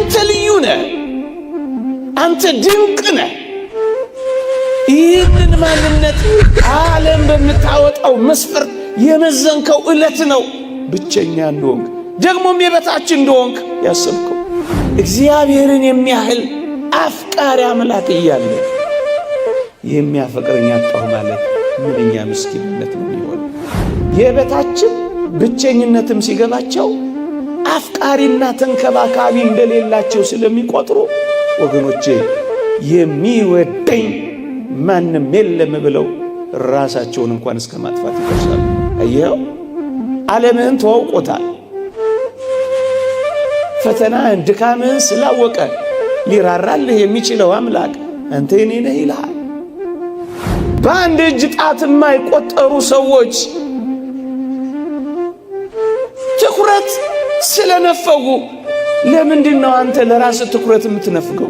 አንተ ልዩ ነህ፣ አንተ ድንቅ ነህ። ይህንን ማንነት ዓለም በምታወጣው መስፈርት የመዘንከው ዕለት ነው ብቸኛ እንደሆንክ ደግሞም የበታች እንደሆንክ ያሰብከው። እግዚአብሔርን የሚያህል አፍቃሪ አምላክ እያለ የሚያፈቅረኝ አጣሁ ማለት ምንኛ ምስኪንነት ነው የሚሆን። የበታችም ብቸኝነትም ሲገባቸው አፍቃሪና ተንከባካቢ እንደሌላቸው ስለሚቆጥሩ ወገኖቼ የሚወደኝ ማንም የለም ብለው ራሳቸውን እንኳን እስከ ማጥፋት ይደርሳሉ። አየኸው፣ ዓለምህን ተዋውቆታል። ፈተናህን ድካምህን ስላወቀ ሊራራልህ የሚችለው አምላክ አንተ የኔ ነህ ይልሃል። በአንድ እጅ ጣት የማይቆጠሩ ሰዎች ትኩረት ስለነፈጉ ለምንድን ነው አንተ ለራስህ ትኩረት የምትነፍገው?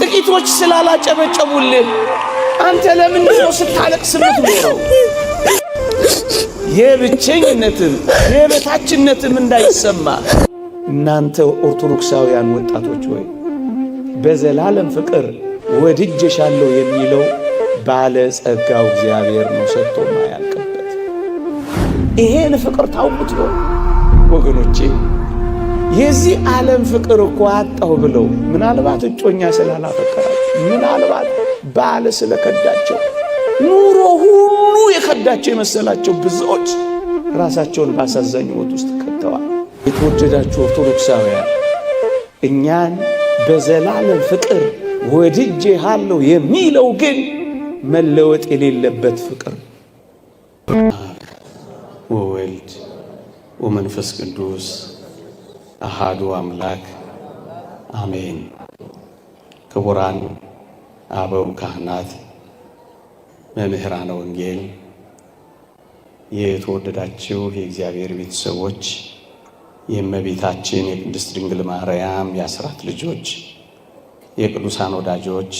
ጥቂቶች ስላላጨበጨቡልህ አንተ ለምንድን ነው ስታለቅስ የምትኖረው? የብቸኝነትም የበታችነትም እንዳይሰማ እናንተ ኦርቶዶክሳውያን ወጣቶች ሆይ በዘላለም ፍቅር ወድጄሻለሁ የሚለው ባለ ጸጋው እግዚአብሔር ነው ሰጥቶ ማያልቅበት። ይሄን ፍቅር ታውቁት ነው ወገኖቼ። የዚህ ዓለም ፍቅር እኮ አጣሁ ብለው ምናልባት እጮኛ ስላላፈቀራቸው፣ ምናልባት ባለ ስለከዳቸው፣ ኑሮ ሁሉ የከዳቸው የመሰላቸው ብዙዎች ራሳቸውን ባሳዛኝ ሕይወት ውስጥ ከተዋል። የተወደዳችሁ ኦርቶዶክሳውያን እኛን በዘላለም ፍቅር ወድጄሃለሁ የሚለው ግን መለወጥ የሌለበት ፍቅር ወወልድ ወመንፈስ ቅዱስ አሃዱ አምላክ አሜን። ክቡራን አበው ካህናት፣ መምህራነ ወንጌል፣ የተወደዳችሁ የእግዚአብሔር ቤተሰቦች፣ የእመቤታችን የቅድስት ድንግል ማርያም የአስራት ልጆች፣ የቅዱሳን ወዳጆች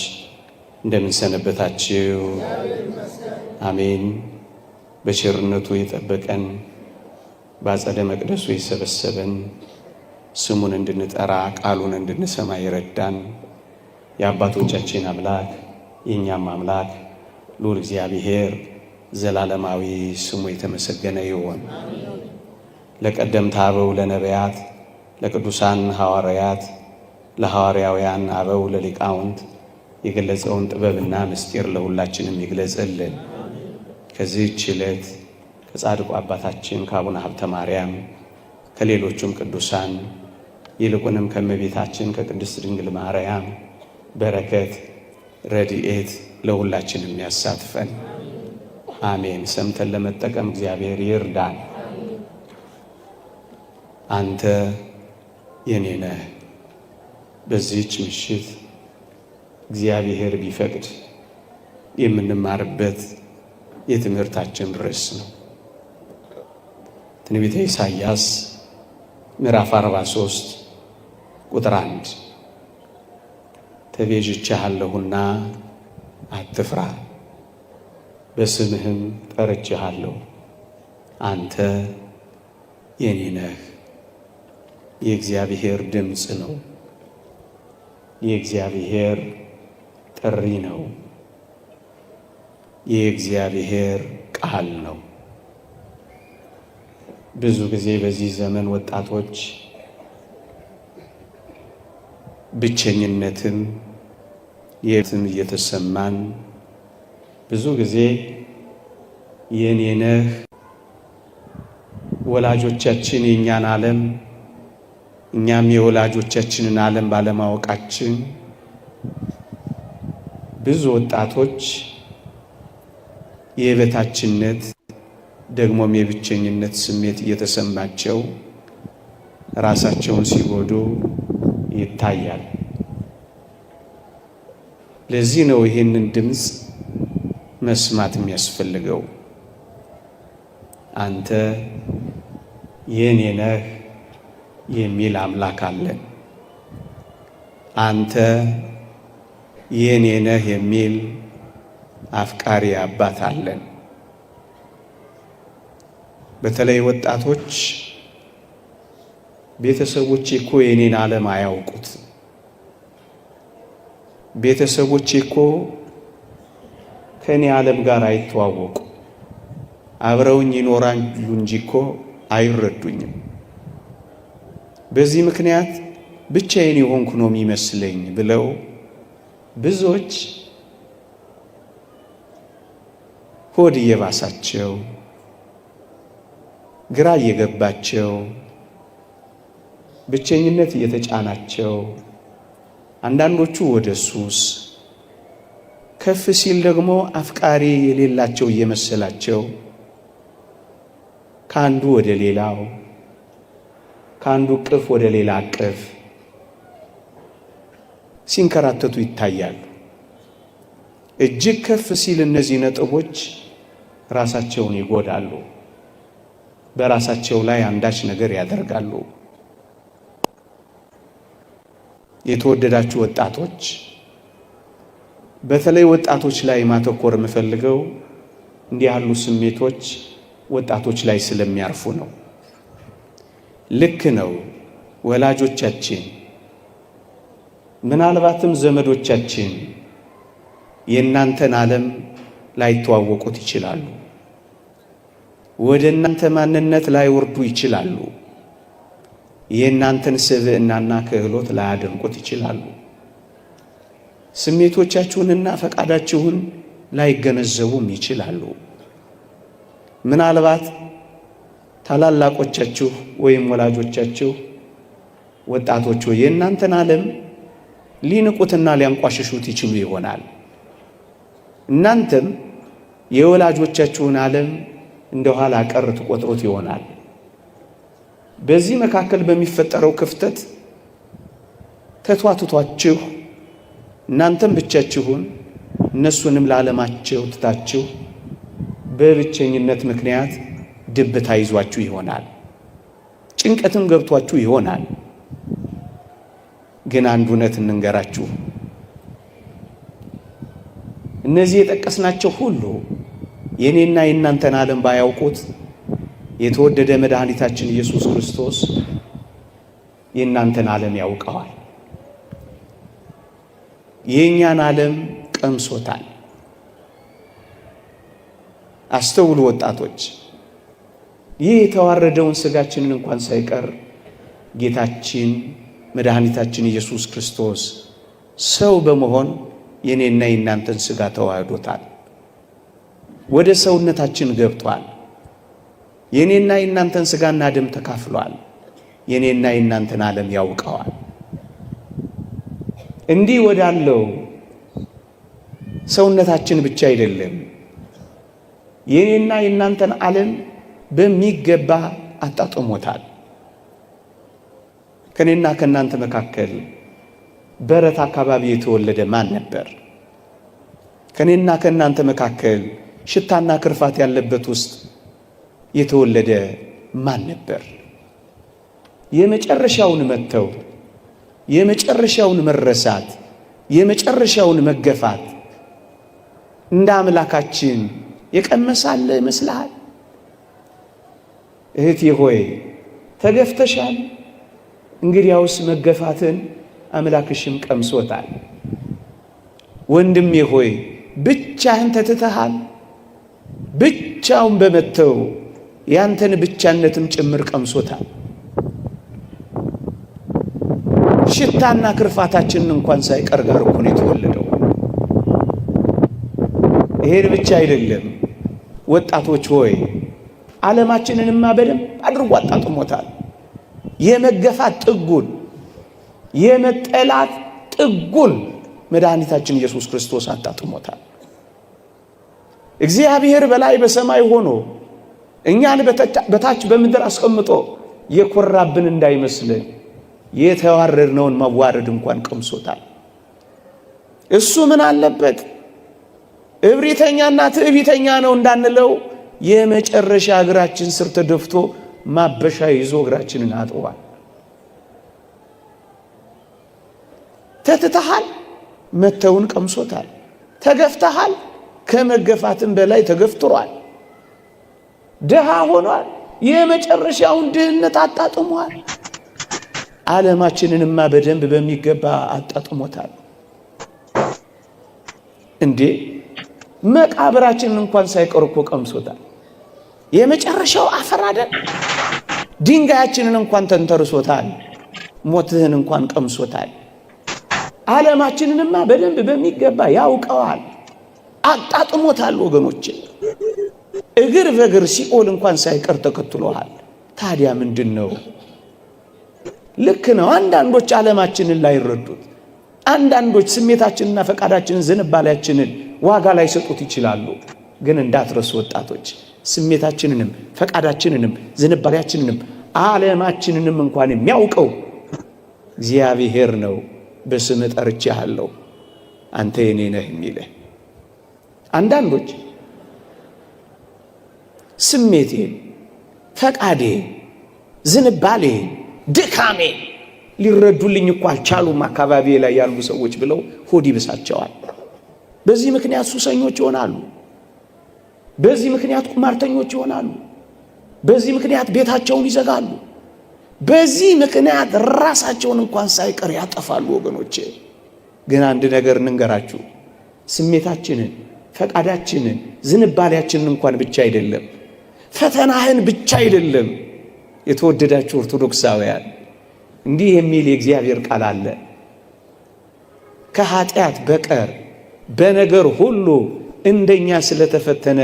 እንደምን ሰነበታችሁ? አሜን። በቸርነቱ የጠበቀን በአጸደ መቅደሱ የሰበሰበን ስሙን እንድንጠራ ቃሉን እንድንሰማ ይረዳን የአባቶቻችን አምላክ የእኛም አምላክ ልዑል እግዚአብሔር ዘላለማዊ ስሙ የተመሰገነ ይሁን። ለቀደምት አበው ለነቢያት፣ ለቅዱሳን ሐዋርያት፣ ለሐዋርያውያን አበው፣ ለሊቃውንት የገለጸውን ጥበብና ምስጢር ለሁላችንም ይግለጽልን። ከዚህች ዕለት ከጻድቁ አባታችን ከአቡነ ሀብተ ማርያም ከሌሎቹም ቅዱሳን ይልቁንም ከእመቤታችን ከቅድስት ድንግል ማርያም በረከት ረድኤት ለሁላችንም ያሳትፈን። አሜን። ሰምተን ለመጠቀም እግዚአብሔር ይርዳን። አንተ የኔ ነህ በዚህች ምሽት እግዚአብሔር ቢፈቅድ የምንማርበት የትምህርታችን ርዕስ ነው። ትንቢተ ኢሳይያስ ምዕራፍ 43 ቁጥር 1 ተቤዥቼሃለሁና አትፍራ፣ በስምህም ጠርቼሃለሁ፣ አንተ የኔ ነህ። የእግዚአብሔር ድምፅ ነው። የእግዚአብሔር ጥሪ ነው። የእግዚአብሔር ቃል ነው። ብዙ ጊዜ በዚህ ዘመን ወጣቶች ብቸኝነትን የትም እየተሰማን ብዙ ጊዜ የኔ ነህ ወላጆቻችን የእኛን ዓለም እኛም የወላጆቻችንን ዓለም ባለማወቃችን ብዙ ወጣቶች የበታችነት ደግሞም የብቸኝነት ስሜት እየተሰማቸው ራሳቸውን ሲጎዱ ይታያል። ለዚህ ነው ይህንን ድምፅ መስማት የሚያስፈልገው። አንተ የኔ ነህ የሚል አምላክ አለን። አንተ የኔ ነህ የሚል አፍቃሪ አባት አለን። በተለይ ወጣቶች ቤተሰቦቼ እኮ የኔን ዓለም አያውቁት። ቤተሰቦቼ እኮ ከኔ ዓለም ጋር አይተዋወቁ። አብረውኝ ይኖራሉ እንጂ እኮ አይረዱኝም። በዚህ ምክንያት ብቻዬን የሆንኩ ነው የሚመስለኝ ብለው ብዙዎች ሆድ እየባሳቸው ግራ እየገባቸው ብቸኝነት እየተጫናቸው አንዳንዶቹ ወደ ሱስ ከፍ ሲል ደግሞ አፍቃሪ የሌላቸው እየመሰላቸው ከአንዱ ወደ ሌላው ከአንዱ ቅፍ ወደ ሌላ ቅፍ ሲንከራተቱ ይታያሉ። እጅግ ከፍ ሲል እነዚህ ነጥቦች ራሳቸውን ይጎዳሉ፣ በራሳቸው ላይ አንዳች ነገር ያደርጋሉ። የተወደዳችሁ ወጣቶች፣ በተለይ ወጣቶች ላይ ማተኮር የምፈልገው እንዲህ ያሉ ስሜቶች ወጣቶች ላይ ስለሚያርፉ ነው። ልክ ነው። ወላጆቻችን ምናልባትም ዘመዶቻችን የእናንተን ዓለም ላይተዋወቁት ይችላሉ። ወደ እናንተ ማንነት ላይወርዱ ይችላሉ። የእናንተን ስብዕናና ክህሎት ላያደንቁት ይችላሉ። ስሜቶቻችሁንና ፈቃዳችሁን ላይገነዘቡም ይችላሉ። ምናልባት ታላላቆቻችሁ ወይም ወላጆቻችሁ ወጣቶች የእናንተን ዓለም ሊንቁትና ሊያንቋሽሹት ይችሉ ይሆናል። እናንተም የወላጆቻችሁን ዓለም እንደ ኋላ ቀር ትቆጥሩት ይሆናል። በዚህ መካከል በሚፈጠረው ክፍተት ተቷትቷችሁ እናንተም ብቻችሁን እነሱንም ለዓለማቸው ትታችሁ በብቸኝነት ምክንያት ድብታ ይዟችሁ ይሆናል። ጭንቀትም ገብቷችሁ ይሆናል። ግን አንድ እውነት እንንገራችሁ፣ እነዚህ የጠቀስናቸው ሁሉ የኔና የእናንተን ዓለም ባያውቁት የተወደደ መድኃኒታችን ኢየሱስ ክርስቶስ የእናንተን ዓለም ያውቀዋል። የእኛን ዓለም ቀምሶታል። አስተውሉ ወጣቶች፣ ይህ የተዋረደውን ሥጋችንን እንኳን ሳይቀር ጌታችን መድኃኒታችን ኢየሱስ ክርስቶስ ሰው በመሆን የኔና የእናንተን ሥጋ ተዋህዶታል። ወደ ሰውነታችን ገብቷል። የኔና የእናንተን ሥጋና ደም ተካፍሏል። የኔና የእናንተን ዓለም ያውቀዋል። እንዲህ ወዳለው ሰውነታችን ብቻ አይደለም፣ የኔና የእናንተን ዓለም በሚገባ አጣጥሞታል። ከኔና ከእናንተ መካከል በረት አካባቢ የተወለደ ማን ነበር? ከኔና ከእናንተ መካከል ሽታና ክርፋት ያለበት ውስጥ የተወለደ ማን ነበር? የመጨረሻውን መተው፣ የመጨረሻውን መረሳት፣ የመጨረሻውን መገፋት እንደ አምላካችን የቀመሳለ ይመስልሃል? እህቴ ሆይ ተገፍተሻል። እንግዲያውስ መገፋትን አምላክሽም ቀምሶታል። ወንድሜ ሆይ ብቻህን ተትተሃል። ብቻውን በመተው ያንተን ብቻነትም ጭምር ቀምሶታል። ሽታና ክርፋታችንን እንኳን ሳይቀር ጋር እኮ ነው የተወለደው። ይሄን ብቻ አይደለም ወጣቶች ሆይ ዓለማችንንማ በደንብ አድርጎ አጣጥሞታል። የመገፋት ጥጉን፣ የመጠላት ጥጉን መድኃኒታችን ኢየሱስ ክርስቶስ አጣጥሞታል። እግዚአብሔር በላይ በሰማይ ሆኖ እኛን በታች በምድር አስቀምጦ የኮራብን እንዳይመስልን የተዋረድነውን መዋረድ እንኳን ቀምሶታል። እሱ ምን አለበት እብሪተኛና ትዕቢተኛ ነው እንዳንለው የመጨረሻ እግራችን ስር ተደፍቶ ማበሻ ይዞ እግራችንን አጥቧል። ተትተሃል፣ መተውን ቀምሶታል። ተገፍተሃል፣ ከመገፋትም በላይ ተገፍትሯል። ድሃ ሆኗል፣ የመጨረሻውን ድህነት አጣጥሟል። ዓለማችንንማ በደንብ በሚገባ አጣጥሞታል። እንዴ መቃብራችንን እንኳን ሳይቀር እኮ ቀምሶታል። የመጨረሻው አፈር አይደል? ድንጋያችንን እንኳን ተንተርሶታል። ሞትህን እንኳን ቀምሶታል። ዓለማችንንማ በደንብ በሚገባ ያውቀዋል፣ አጣጥሞታል። ወገኖቼ እግር በእግር ሲኦል እንኳን ሳይቀር ተከትሎሃል። ታዲያ ምንድነው? ልክ ነው። አንዳንዶች ዓለማችንን ላይ ይረዱት፣ አንዳንዶች ስሜታችንና ፈቃዳችንን ዝንባሌያችንን ዋጋ ላይ ሰጡት ይችላሉ። ግን እንዳትረሱ ወጣቶች፣ ስሜታችንንም ፈቃዳችንንም ዝንባሌያችንንም ዓለማችንንም እንኳን የሚያውቀው እግዚአብሔር ነው። በስም ጠርቼሃለሁ አንተ የኔ ነህ የሚልህ። አንዳንዶች ስሜቴን፣ ፈቃዴን፣ ዝንባሌን፣ ድካሜን ሊረዱልኝ እኮ አልቻሉም አካባቢ ላይ ያሉ ሰዎች ብለው ሆድ ይብሳቸዋል። በዚህ ምክንያት ሱሰኞች ይሆናሉ። በዚህ ምክንያት ቁማርተኞች ይሆናሉ። በዚህ ምክንያት ቤታቸውን ይዘጋሉ። በዚህ ምክንያት ራሳቸውን እንኳን ሳይቀር ያጠፋሉ። ወገኖቼ ግን አንድ ነገር እንንገራችሁ፣ ስሜታችንን፣ ፈቃዳችንን፣ ዝንባሌያችንን እንኳን ብቻ አይደለም፣ ፈተናህን ብቻ አይደለም። የተወደዳችሁ ኦርቶዶክሳውያን እንዲህ የሚል የእግዚአብሔር ቃል አለ። ከኃጢአት በቀር በነገር ሁሉ እንደኛ ስለተፈተነ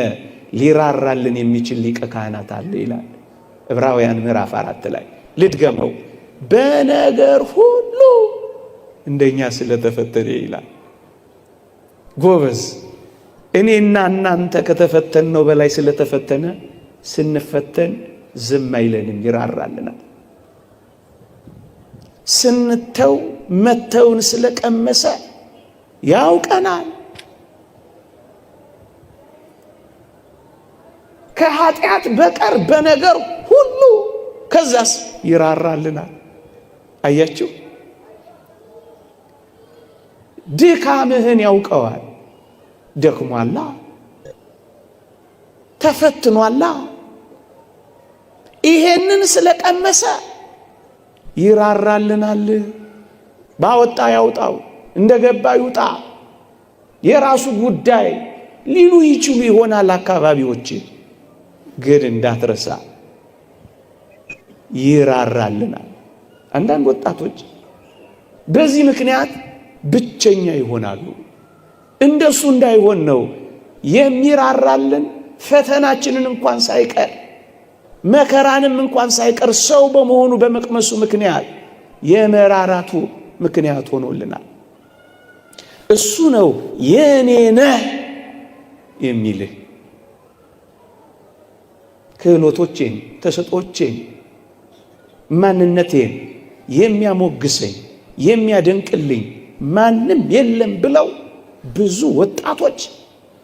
ሊራራልን የሚችል ሊቀ ካህናት አለ ይላል ዕብራውያን ምዕራፍ 4 ላይ። ልድገመው፣ በነገር ሁሉ እንደኛ ስለተፈተነ ይላል። ጎበዝ፣ እኔና እናንተ ከተፈተነው በላይ ስለተፈተነ ስንፈተን ዝም አይለንም፣ ይራራልናል። ስንተው መተውን ስለቀመሰ ያውቀናል። ከኃጢአት በቀር በነገር ሁሉ ከዛስ ይራራልናል። አያችሁ፣ ድካምህን ያውቀዋል። ደክሟላ፣ ተፈትኗላ። ይሄንን ስለቀመሰ ይራራልናል። ባወጣ ያውጣው፣ እንደገባ ይውጣ፣ የራሱ ጉዳይ ሊሉ ይችሉ ይሆናል አካባቢዎች። ግን እንዳትረሳ ይራራልናል። አንዳንድ ወጣቶች በዚህ ምክንያት ብቸኛ ይሆናሉ። እንደሱ እንዳይሆን ነው የሚራራልን። ፈተናችንን እንኳን ሳይቀር መከራንም እንኳን ሳይቀር ሰው በመሆኑ በመቅመሱ ምክንያት የመራራቱ ምክንያት ሆኖልናል። እሱ ነው የኔ ነህ የሚልህ። ክህሎቶቼን፣ ተሰጦቼን፣ ማንነቴን የሚያሞግሰኝ የሚያደንቅልኝ ማንም የለም ብለው ብዙ ወጣቶች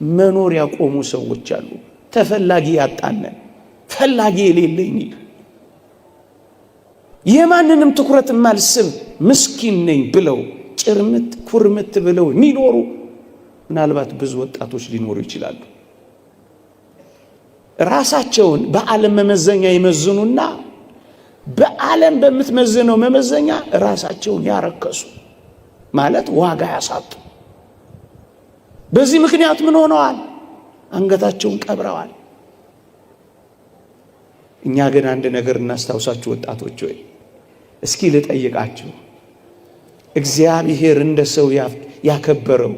መኖር ያቆሙ ሰዎች አሉ። ተፈላጊ ያጣነን፣ ፈላጊ የሌለኝ፣ የማንንም ትኩረት ማልስብ ምስኪን ነኝ ብለው ጭርምት ኩርምት ብለው የሚኖሩ ምናልባት ብዙ ወጣቶች ሊኖሩ ይችላሉ። ራሳቸውን በዓለም መመዘኛ ይመዝኑና በዓለም በምትመዝነው መመዘኛ ራሳቸውን ያረከሱ ማለት ዋጋ ያሳጡ። በዚህ ምክንያት ምን ሆነዋል? አንገታቸውን ቀብረዋል። እኛ ግን አንድ ነገር እናስታውሳችሁ ወጣቶች፣ ወይ እስኪ ልጠይቃችሁ፣ እግዚአብሔር እንደ ሰው ያከበረው፣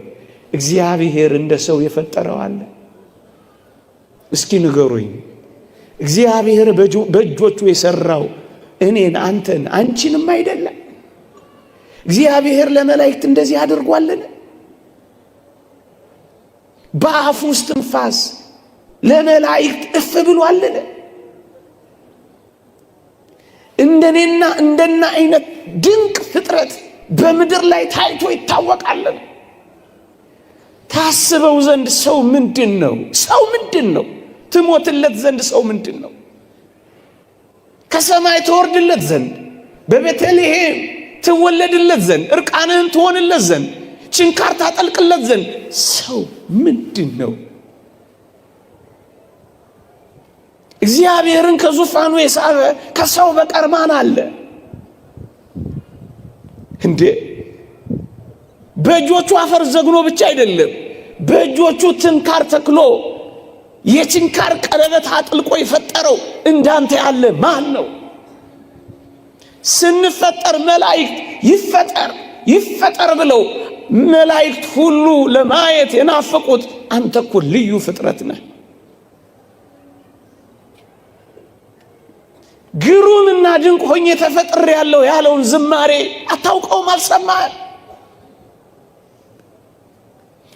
እግዚአብሔር እንደ ሰው የፈጠረው አለ? እስኪ ንገሩኝ። እግዚአብሔር በእጆቹ የሰራው እኔን፣ አንተን፣ አንቺንም አይደለም? እግዚአብሔር ለመላእክት እንደዚህ አድርጓልን? በአፉ ውስጥ ትንፋስ ለመላእክት እፍ ብሏልን? እንደኔና እንደና አይነት ድንቅ ፍጥረት በምድር ላይ ታይቶ ይታወቃልን? ታስበው ዘንድ ሰው ምንድን ነው? ሰው ምንድን ነው? ትሞትለት ዘንድ ሰው ምንድን ነው? ከሰማይ ትወርድለት ዘንድ፣ በቤተልሔም ትወለድለት ዘንድ፣ እርቃንህን ትሆንለት ዘንድ፣ ችንካር ታጠልቅለት ዘንድ ሰው ምንድን ነው? እግዚአብሔርን ከዙፋኑ የሳበ ከሰው በቀር ማን አለ? እንዴ በእጆቹ አፈር ዘግኖ ብቻ አይደለም፣ በእጆቹ ትንካር ተክሎ የችንካር ቀለበት አጥልቆ የፈጠረው እንዳንተ ያለ ማን ነው? ስንፈጠር መላእክት ይፈጠር ብለው መላእክት ሁሉ ለማየት የናፈቁት አንተ እኮ ልዩ ፍጥረት ነህ። ግሩምና ድንቅ ሆኜ ተፈጥሬያለሁ ያለውን ዝማሬ አታውቀውም? አልሰማህም?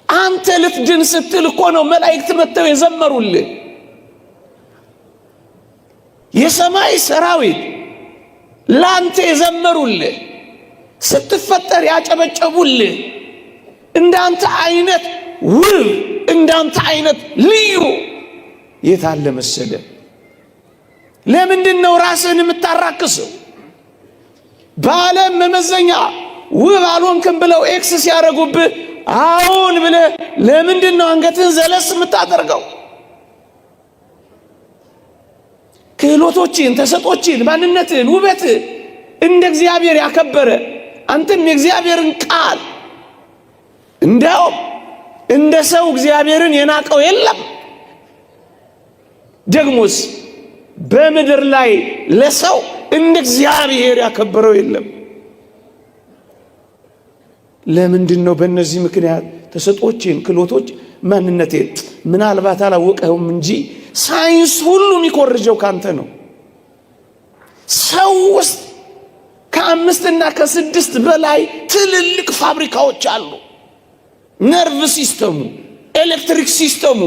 አንተ ልትድን ስትል እኮ ነው መላእክት መጥተው የዘመሩልህ። የሰማይ ሰራዊት ላንተ የዘመሩልህ፣ ስትፈጠር ያጨበጨቡልህ። እንዳንተ አይነት ውብ፣ እንዳንተ አይነት ልዩ የት አለ መሰለህ? ለምንድን ነው ራስህን የምታራክሰው? በዓለም መመዘኛ ውብ አልሆንክም ብለው ኤክስ ሲያደርጉብህ አሁን ብለህ ለምንድን ነው አንገትህን ዘለስ የምታደርገው? ክህሎቶችን፣ ተሰጦችን፣ ማንነትን፣ ውበትን እንደ እግዚአብሔር ያከበረ አንተም የእግዚአብሔርን ቃል እንዳውም እንደ ሰው እግዚአብሔርን የናቀው የለም። ደግሞስ በምድር ላይ ለሰው እንደ እግዚአብሔር ያከበረው የለም። ለምንድን ነው? በእነዚህ ምክንያት ተሰጦችን፣ ክህሎቶች፣ ማንነቴን ምናልባት አላወቀውም እንጂ ሳይንስ ሁሉ የሚኮርጀው ካንተ ነው። ሰው ውስጥ ከ5 እና ከ6 በላይ ትልልቅ ፋብሪካዎች አሉ። ነርቭ ሲስተሙ፣ ኤሌክትሪክ ሲስተሙ።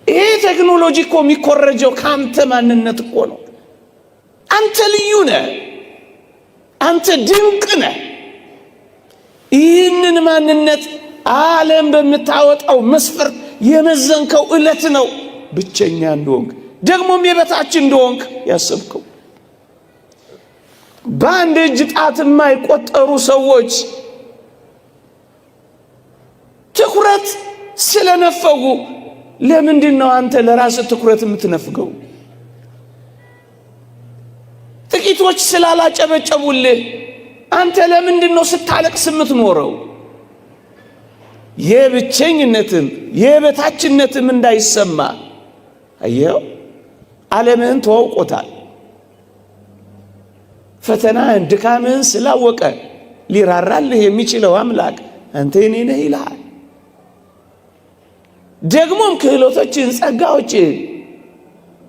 ይሄ ቴክኖሎጂ እኮ የሚኮረጀው ካንተ ማንነት እኮ ነው። አንተ ልዩ ነህ። አንተ ድንቅ ነህ። ይህንን ማንነት ዓለም በምታወጣው መስፈርት የመዘንከው ዕለት ነው ብቸኛ እንደሆንክ፣ ደግሞም የበታች እንደሆንክ ያሰብከው። በአንድ እጅ ጣት የማይቆጠሩ ሰዎች ትኩረት ስለነፈጉ ለምንድን ነው አንተ ለራስህ ትኩረት የምትነፍገው? ጥቂቶች ስላላጨበጨቡልህ አንተ ለምንድን ነው ስታለቅስ የምትኖረው? የብቸኝነትም የበታችነትም እንዳይሰማ አየው ዓለምህን ተዋውቆታል። ፈተናህን ድካምህን ስላወቀ ሊራራልህ የሚችለው አምላክ አንተ የኔ ነህ ይልሃል። ደግሞም ክህሎቶችን፣ ጸጋዎችን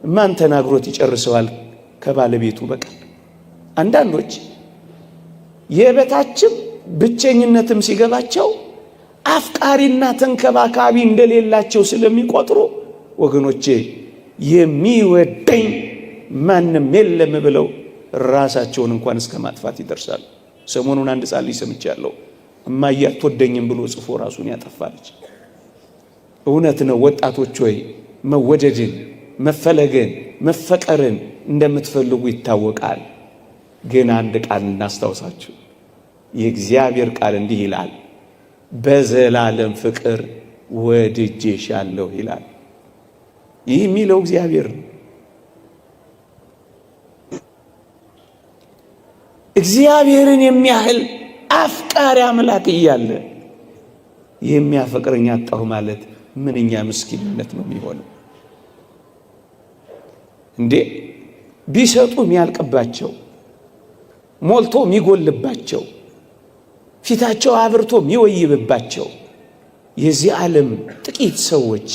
ማን ተናግሮት ይጨርሰዋል ከባለቤቱ በቀር? አንዳንዶች የበታችም ብቸኝነትም ሲገባቸው አፍቃሪና ተንከባካቢ እንደሌላቸው ስለሚቆጥሩ ወገኖቼ የሚወደኝ ማንም የለም ብለው ራሳቸውን እንኳን እስከ ማጥፋት ይደርሳሉ። ሰሞኑን አንድ ሕፃን ልጅ ሰምቻለሁ። እማዬ አትወደኝም ብሎ ጽፎ ራሱን ያጠፋለች። እውነት ነው። ወጣቶች ሆይ መወደድን፣ መፈለግን፣ መፈቀርን እንደምትፈልጉ ይታወቃል። ግን አንድ ቃል እናስታውሳችሁ። የእግዚአብሔር ቃል እንዲህ ይላል፣ በዘላለም ፍቅር ወድጄሻለሁ ይላል። ይህ የሚለው እግዚአብሔር ነው። እግዚአብሔርን የሚያህል አፍቃሪ አምላክ እያለ የሚያፈቅረኝ አጣሁ ማለት ምንኛ ምስኪንነት ነው የሚሆነው? እንዴ ቢሰጡ የሚያልቅባቸው፣ ሞልቶ የሚጎልባቸው፣ ፊታቸው አብርቶ የሚወይብባቸው የዚህ ዓለም ጥቂት ሰዎች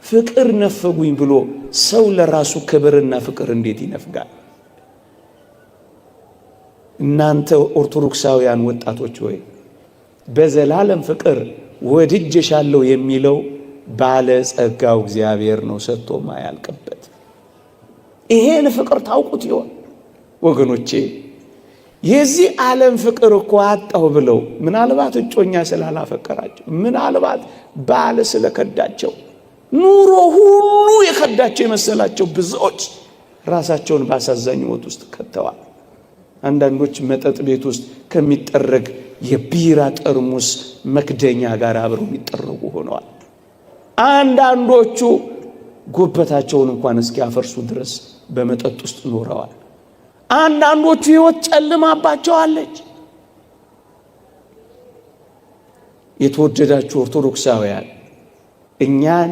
ፍቅር ነፈጉኝ ብሎ ሰው ለራሱ ክብርና ፍቅር እንዴት ይነፍጋል? እናንተ ኦርቶዶክሳውያን ወጣቶች ሆይ በዘላለም ፍቅር ወድጄሻለሁ የሚለው ባለ ጸጋው እግዚአብሔር ነው፣ ሰጥቶ ማያልቅበት። ይሄን ፍቅር ታውቁት ይሆን ወገኖቼ? የዚህ ዓለም ፍቅር እኮ አጣሁ ብለው ምናልባት እጮኛ ስላላፈቀራቸው፣ ምናልባት ባል ስለከዳቸው፣ ኑሮ ሁሉ የከዳቸው የመሰላቸው ብዙዎች ራሳቸውን ባሳዛኝ ሞት ውስጥ ከተዋል። አንዳንዶች መጠጥ ቤት ውስጥ ከሚጠረግ የቢራ ጠርሙስ መክደኛ ጋር አብረው የሚጠረጉ ሆነዋል። አንዳንዶቹ ጉበታቸውን እንኳን እስኪያፈርሱ ድረስ በመጠጥ ውስጥ ኖረዋል። አንዳንዶቹ ሕይወት ጨልማባቸዋለች። የተወደዳችሁ ኦርቶዶክሳውያን እኛን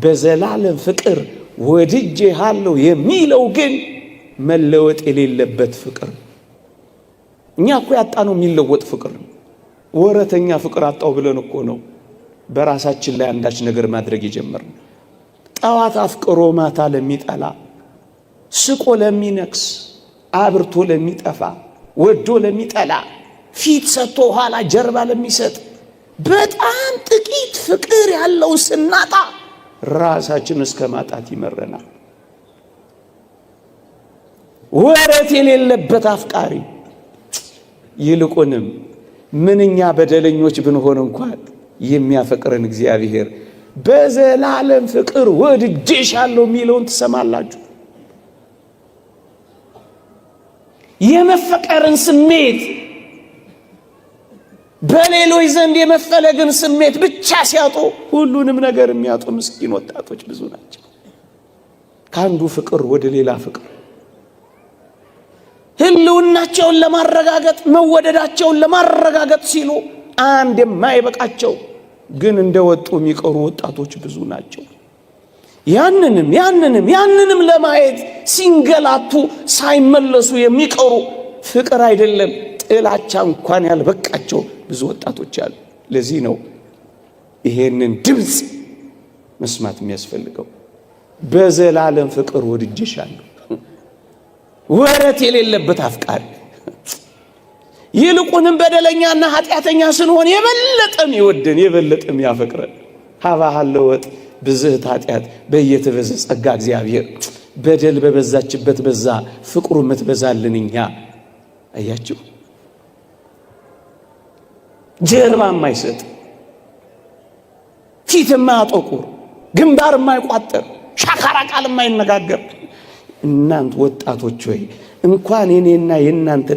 በዘላለም ፍቅር ወድጄሃለሁ የሚለው ግን መለወጥ የሌለበት ፍቅር። እኛ እኮ ያጣነው የሚለወጥ ፍቅር ነው። ወረተኛ ፍቅር አጣው ብለን እኮ ነው በራሳችን ላይ አንዳች ነገር ማድረግ የጀመርነው። ጠዋት አፍቅሮ ማታ ለሚጠላ፣ ስቆ ለሚነክስ፣ አብርቶ ለሚጠፋ፣ ወዶ ለሚጠላ፣ ፊት ሰጥቶ ኋላ ጀርባ ለሚሰጥ በጣም ጥቂት ፍቅር ያለው ስናጣ ራሳችን እስከ ማጣት ይመረናል። ወረት የሌለበት አፍቃሪ። ይልቁንም ምንኛ በደለኞች ብንሆን እንኳን የሚያፈቅረን እግዚአብሔር በዘላለም ፍቅር ወድጄሻለሁ የሚለውን ትሰማላችሁ። የመፈቀርን ስሜት በሌሎች ዘንድ የመፈለግን ስሜት ብቻ ሲያጡ ሁሉንም ነገር የሚያጡ ምስኪን ወጣቶች ብዙ ናቸው። ከአንዱ ፍቅር ወደ ሌላ ፍቅር ህልውናቸውን ለማረጋገጥ መወደዳቸውን ለማረጋገጥ ሲሉ አንድ የማይበቃቸው ግን እንደወጡ የሚቀሩ ወጣቶች ብዙ ናቸው። ያንንም ለማየት ሲንገላቱ ሳይመለሱ የሚቀሩ ፍቅር አይደለም ጥላቻ እንኳን ያልበቃቸው ብዙ ወጣቶች አሉ። ለዚህ ነው ይሄንን ድምፅ መስማት የሚያስፈልገው። በዘላለም ፍቅር ወድጄሻለሁ። ወረት የሌለበት አፍቃሪ። ይልቁንም በደለኛና ኃጢአተኛ ስንሆን የበለጠም ይወደን የበለጠም ያፈቅረን። ሀባሃለወጥ ብዝህት ኃጢአት በየተበዘ ጸጋ እግዚአብሔር በደል በበዛችበት በዛ ፍቅሩ ምትበዛልን እኛ። አያችሁ፣ ጀርባ የማይሰጥ ፊት የማያጠቁር ግንባር የማይቋጠር ሻካራ ቃል የማይነጋገር እናንተ ወጣቶች ሆይ እንኳን የኔና የናንተ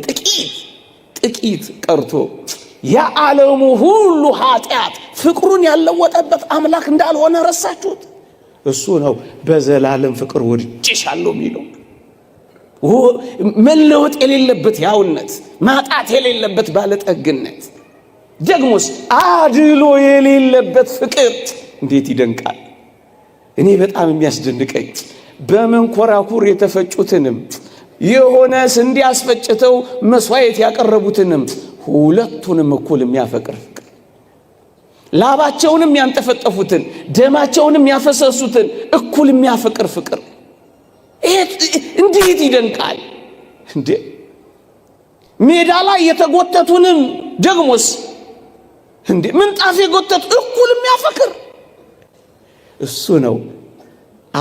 ጥቂት ቀርቶ የዓለሙ ሁሉ ኃጢአት ፍቅሩን ያለወጠበት አምላክ እንዳልሆነ ረሳችሁት? እሱ ነው በዘላለም ፍቅር ወድጄሻለሁ የሚለው። መለወጥ የሌለበት ያውነት፣ ማጣት የሌለበት ባለጠግነት፣ ደግሞስ አድሎ የሌለበት ፍቅር እንዴት ይደንቃል! እኔ በጣም የሚያስደንቀኝ በመንኮራኩር የተፈጩትንም የሆነ ስንዴ አስፈጭተው መስዋዕት ያቀረቡትንም ሁለቱንም እኩል የሚያፈቅር ፍቅር፣ ላባቸውንም ያንጠፈጠፉትን ደማቸውንም ያፈሰሱትን እኩል የሚያፈቅር ፍቅር እንዴት ይደንቃል እንዴ! ሜዳ ላይ የተጎተቱንም ደግሞስ እንዴ ምንጣፍ የጎተቱ እኩል የሚያፈቅር እሱ ነው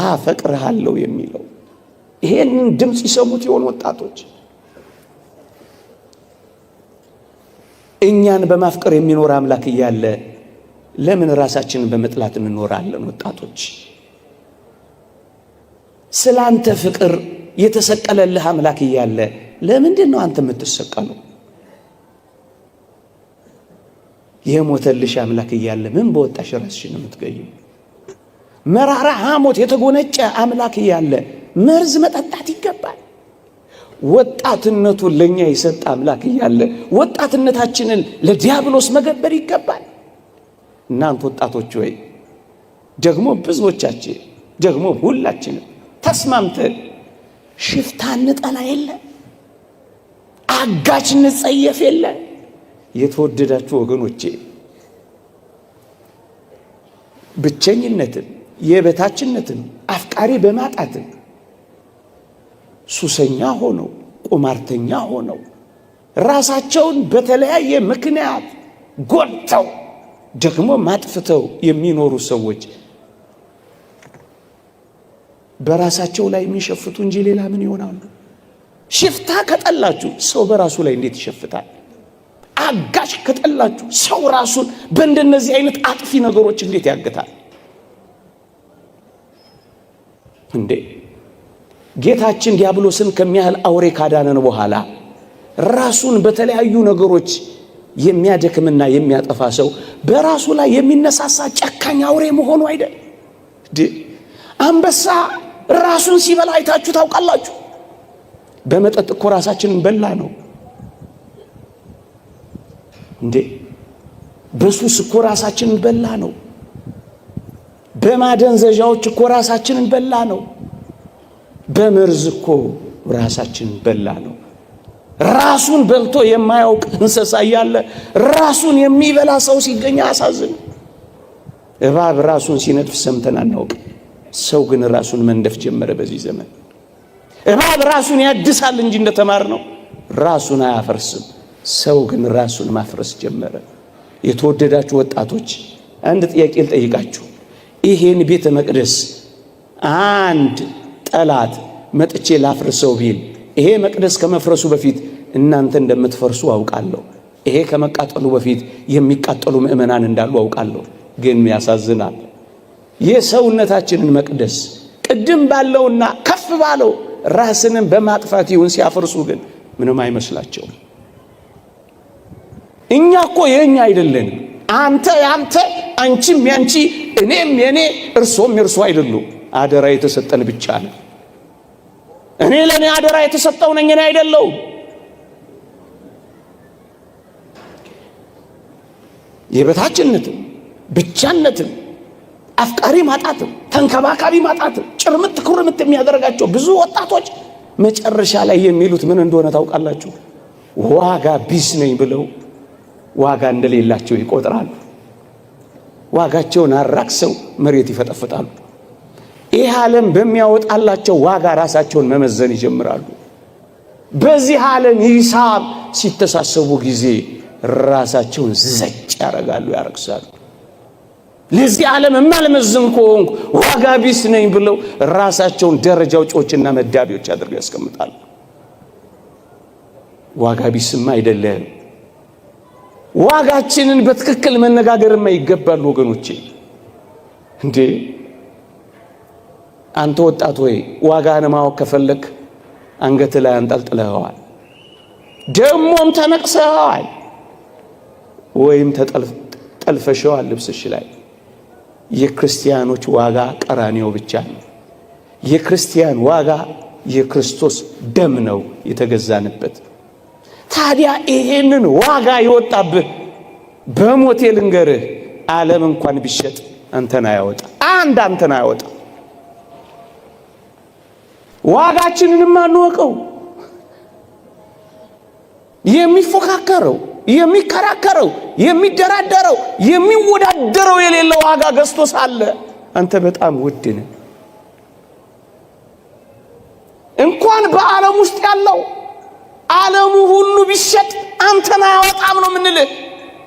አፈቅርሃለሁ የሚለው። ይሄንን ድምፅ ይሰሙት ይሆን ወጣቶች? እኛን በማፍቀር የሚኖር አምላክ እያለ ለምን ራሳችንን በመጥላት እንኖራለን? ወጣቶች፣ ስላንተ ፍቅር የተሰቀለልህ አምላክ እያለ ለምንድን ነው አንተ የምትሰቀለው? የሞተልሽ አምላክ እያለ ምን በወጣሽ ራስሽን የምትገይው? መራራ ሐሞት የተጎነጨ አምላክ እያለ መርዝ መጠጣት ይገባል? ወጣትነቱን ለኛ የሰጠ አምላክ እያለ ወጣትነታችንን ለዲያብሎስ መገበር ይገባል? እናንተ ወጣቶች ሆይ ደግሞ ብዙዎቻችን ደግሞ ሁላችንም ተስማምተን ሽፍታ እንጠላ የለ፣ አጋች እንጸየፍ የለ። የተወደዳችሁ ወገኖቼ ብቸኝነትን የበታችነትን አፍቃሪ በማጣትን ሱሰኛ ሆነው ቁማርተኛ ሆነው ራሳቸውን በተለያየ ምክንያት ጎድተው ደግሞ ማጥፍተው የሚኖሩ ሰዎች በራሳቸው ላይ የሚሸፍቱ እንጂ ሌላ ምን ይሆናሉ? ሽፍታ ከጠላችሁ ሰው በራሱ ላይ እንዴት ይሸፍታል? አጋሽ ከጠላችሁ ሰው ራሱን በእንደነዚህ አይነት አጥፊ ነገሮች እንዴት ያገታል እንዴ? ጌታችን ዲያብሎስን ከሚያህል አውሬ ካዳነን በኋላ ራሱን በተለያዩ ነገሮች የሚያደክምና የሚያጠፋ ሰው በራሱ ላይ የሚነሳሳ ጨካኝ አውሬ መሆኑ አይደል? አንበሳ ራሱን ሲበላ አይታችሁ ታውቃላችሁ? በመጠጥ እኮ ራሳችንን በላ ነው እንዴ? በሱስ እኮ ራሳችንን በላ ነው። በማደንዘዣዎች እኮ ራሳችንን በላ ነው። በመርዝ እኮ ራሳችንን በላ ነው። ራሱን በልቶ የማያውቅ እንስሳ እያለ ራሱን የሚበላ ሰው ሲገኝ አሳዝን። እባብ ራሱን ሲነድፍ ሰምተን አናውቅ። ሰው ግን ራሱን መንደፍ ጀመረ በዚህ ዘመን። እባብ ራሱን ያድሳል እንጂ እንደተማር ነው ራሱን አያፈርስም። ሰው ግን ራሱን ማፍረስ ጀመረ። የተወደዳችሁ ወጣቶች አንድ ጥያቄ ልጠይቃችሁ። ይሄን ቤተ መቅደስ አንድ ጠላት መጥቼ ላፍርሰው ቢል ይሄ መቅደስ ከመፍረሱ በፊት እናንተ እንደምትፈርሱ አውቃለሁ። ይሄ ከመቃጠሉ በፊት የሚቃጠሉ ምእመናን እንዳሉ አውቃለሁ። ግን ያሳዝናል። የሰውነታችንን መቅደስ ቅድም ባለውና ከፍ ባለው ራስንም በማጥፋት ይሁን ሲያፈርሱ ግን ምንም አይመስላቸውም። እኛ እኮ የኛ አይደለንም። አንተ ያንተ፣ አንቺም ያንቺ፣ እኔም የኔ፣ እርሶም የእርሶ አይደሉም። አደራ የተሰጠን ብቻ ነው። እኔ ለኔ አደራ የተሰጠው ነኝ፣ እኔ አይደለሁም። የበታችነትም ብቻነትም አፍቃሪ ማጣትም ተንከባካቢ ማጣትም ጭርምት ኩርምት የሚያደርጋቸው ብዙ ወጣቶች መጨረሻ ላይ የሚሉት ምን እንደሆነ ታውቃላችሁ? ዋጋ ቢስ ነኝ ብለው ዋጋ እንደሌላቸው ይቆጥራሉ። ዋጋቸውን አራክሰው መሬት ይፈጠፍጣሉ። ይህ ዓለም በሚያወጣላቸው ዋጋ ራሳቸውን መመዘን ይጀምራሉ። በዚህ ዓለም ሂሳብ ሲተሳሰቡ ጊዜ ራሳቸውን ዘጭ ያረጋሉ፣ ያረክሳሉ። ለዚህ ዓለም የማልመዝን ከሆንኩ ዋጋ ቢስ ነኝ ብለው ራሳቸውን ደረጃ ውጪዎችና መዳቢዎች አድርገው ያስቀምጣሉ። ዋጋ ቢስማ አይደለም። ዋጋችንን በትክክል መነጋገርማ ይገባል ወገኖቼ። እንዴ አንተ ወጣት ሆይ ዋጋህን ማወቅ ከፈለክ አንገት ላይ አንጠልጥለዋል፣ ደሞም ተነቅሰዋል፣ ወይም ተጠልፈሸዋል ልብስሽ ላይ። የክርስቲያኖች ዋጋ ቀራንዮ ብቻ ነው። የክርስቲያን ዋጋ የክርስቶስ ደም ነው የተገዛንበት። ታዲያ ይሄንን ዋጋ ይወጣብህ በሞቴ ልንገርህ፣ ዓለም እንኳን ቢሸጥ አንተን አያወጣ፣ አንተን አያወጣ። ዋጋችንንም አንወቀው። የሚፎካከረው የሚከራከረው የሚደራደረው የሚወዳደረው የሌለው ዋጋ ገዝቶ ሳለ አንተ በጣም ውድ ነህ። እንኳን በዓለም ውስጥ ያለው ዓለሙ ሁሉ ቢሸጥ አንተን አያወጣም ነው ምንልህ።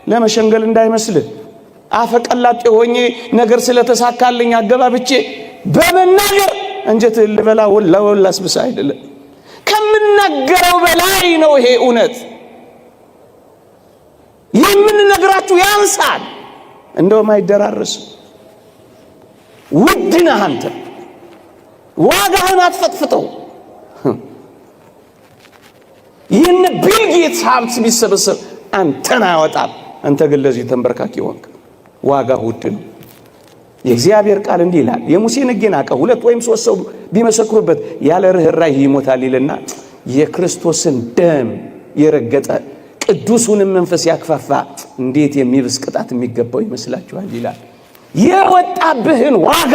ለመሸንገል እንዳይመስልህ አፈቀላጤ ሆኜ ነገር ስለተሳካልኝ አገባብቼ በመናገር እንጀትህን ልበላ ወላስብሳ አይደለም። ከምናገረው በላይ ነው ይሄ እውነት። የምንነግራችሁ ያንሳል፣ እንደውም አይደራረስም። ውድ ነህ አንተ። ዋጋህን አትፈጥፍጠው። ይህን ቢል ጌትስ ሀብት ቢሰበሰብ አንተን አያወጣም። አንተ ግን ለዚህ ተንበርካኪ ሆንክ። ዋጋ ውድ ነው። የእግዚአብሔር ቃል እንዲህ ይላል፣ የሙሴን ሕግ የናቀ 2 ወይም 3 ሰው ቢመሰክሩበት ያለ ርኅራኄ ይሞታል ይልና የክርስቶስን ደም የረገጠ ቅዱሱንም መንፈስ ያክፋፋ እንዴት የሚብስ ቅጣት የሚገባው ይመስላችኋል ይላል። የወጣብህን ዋጋ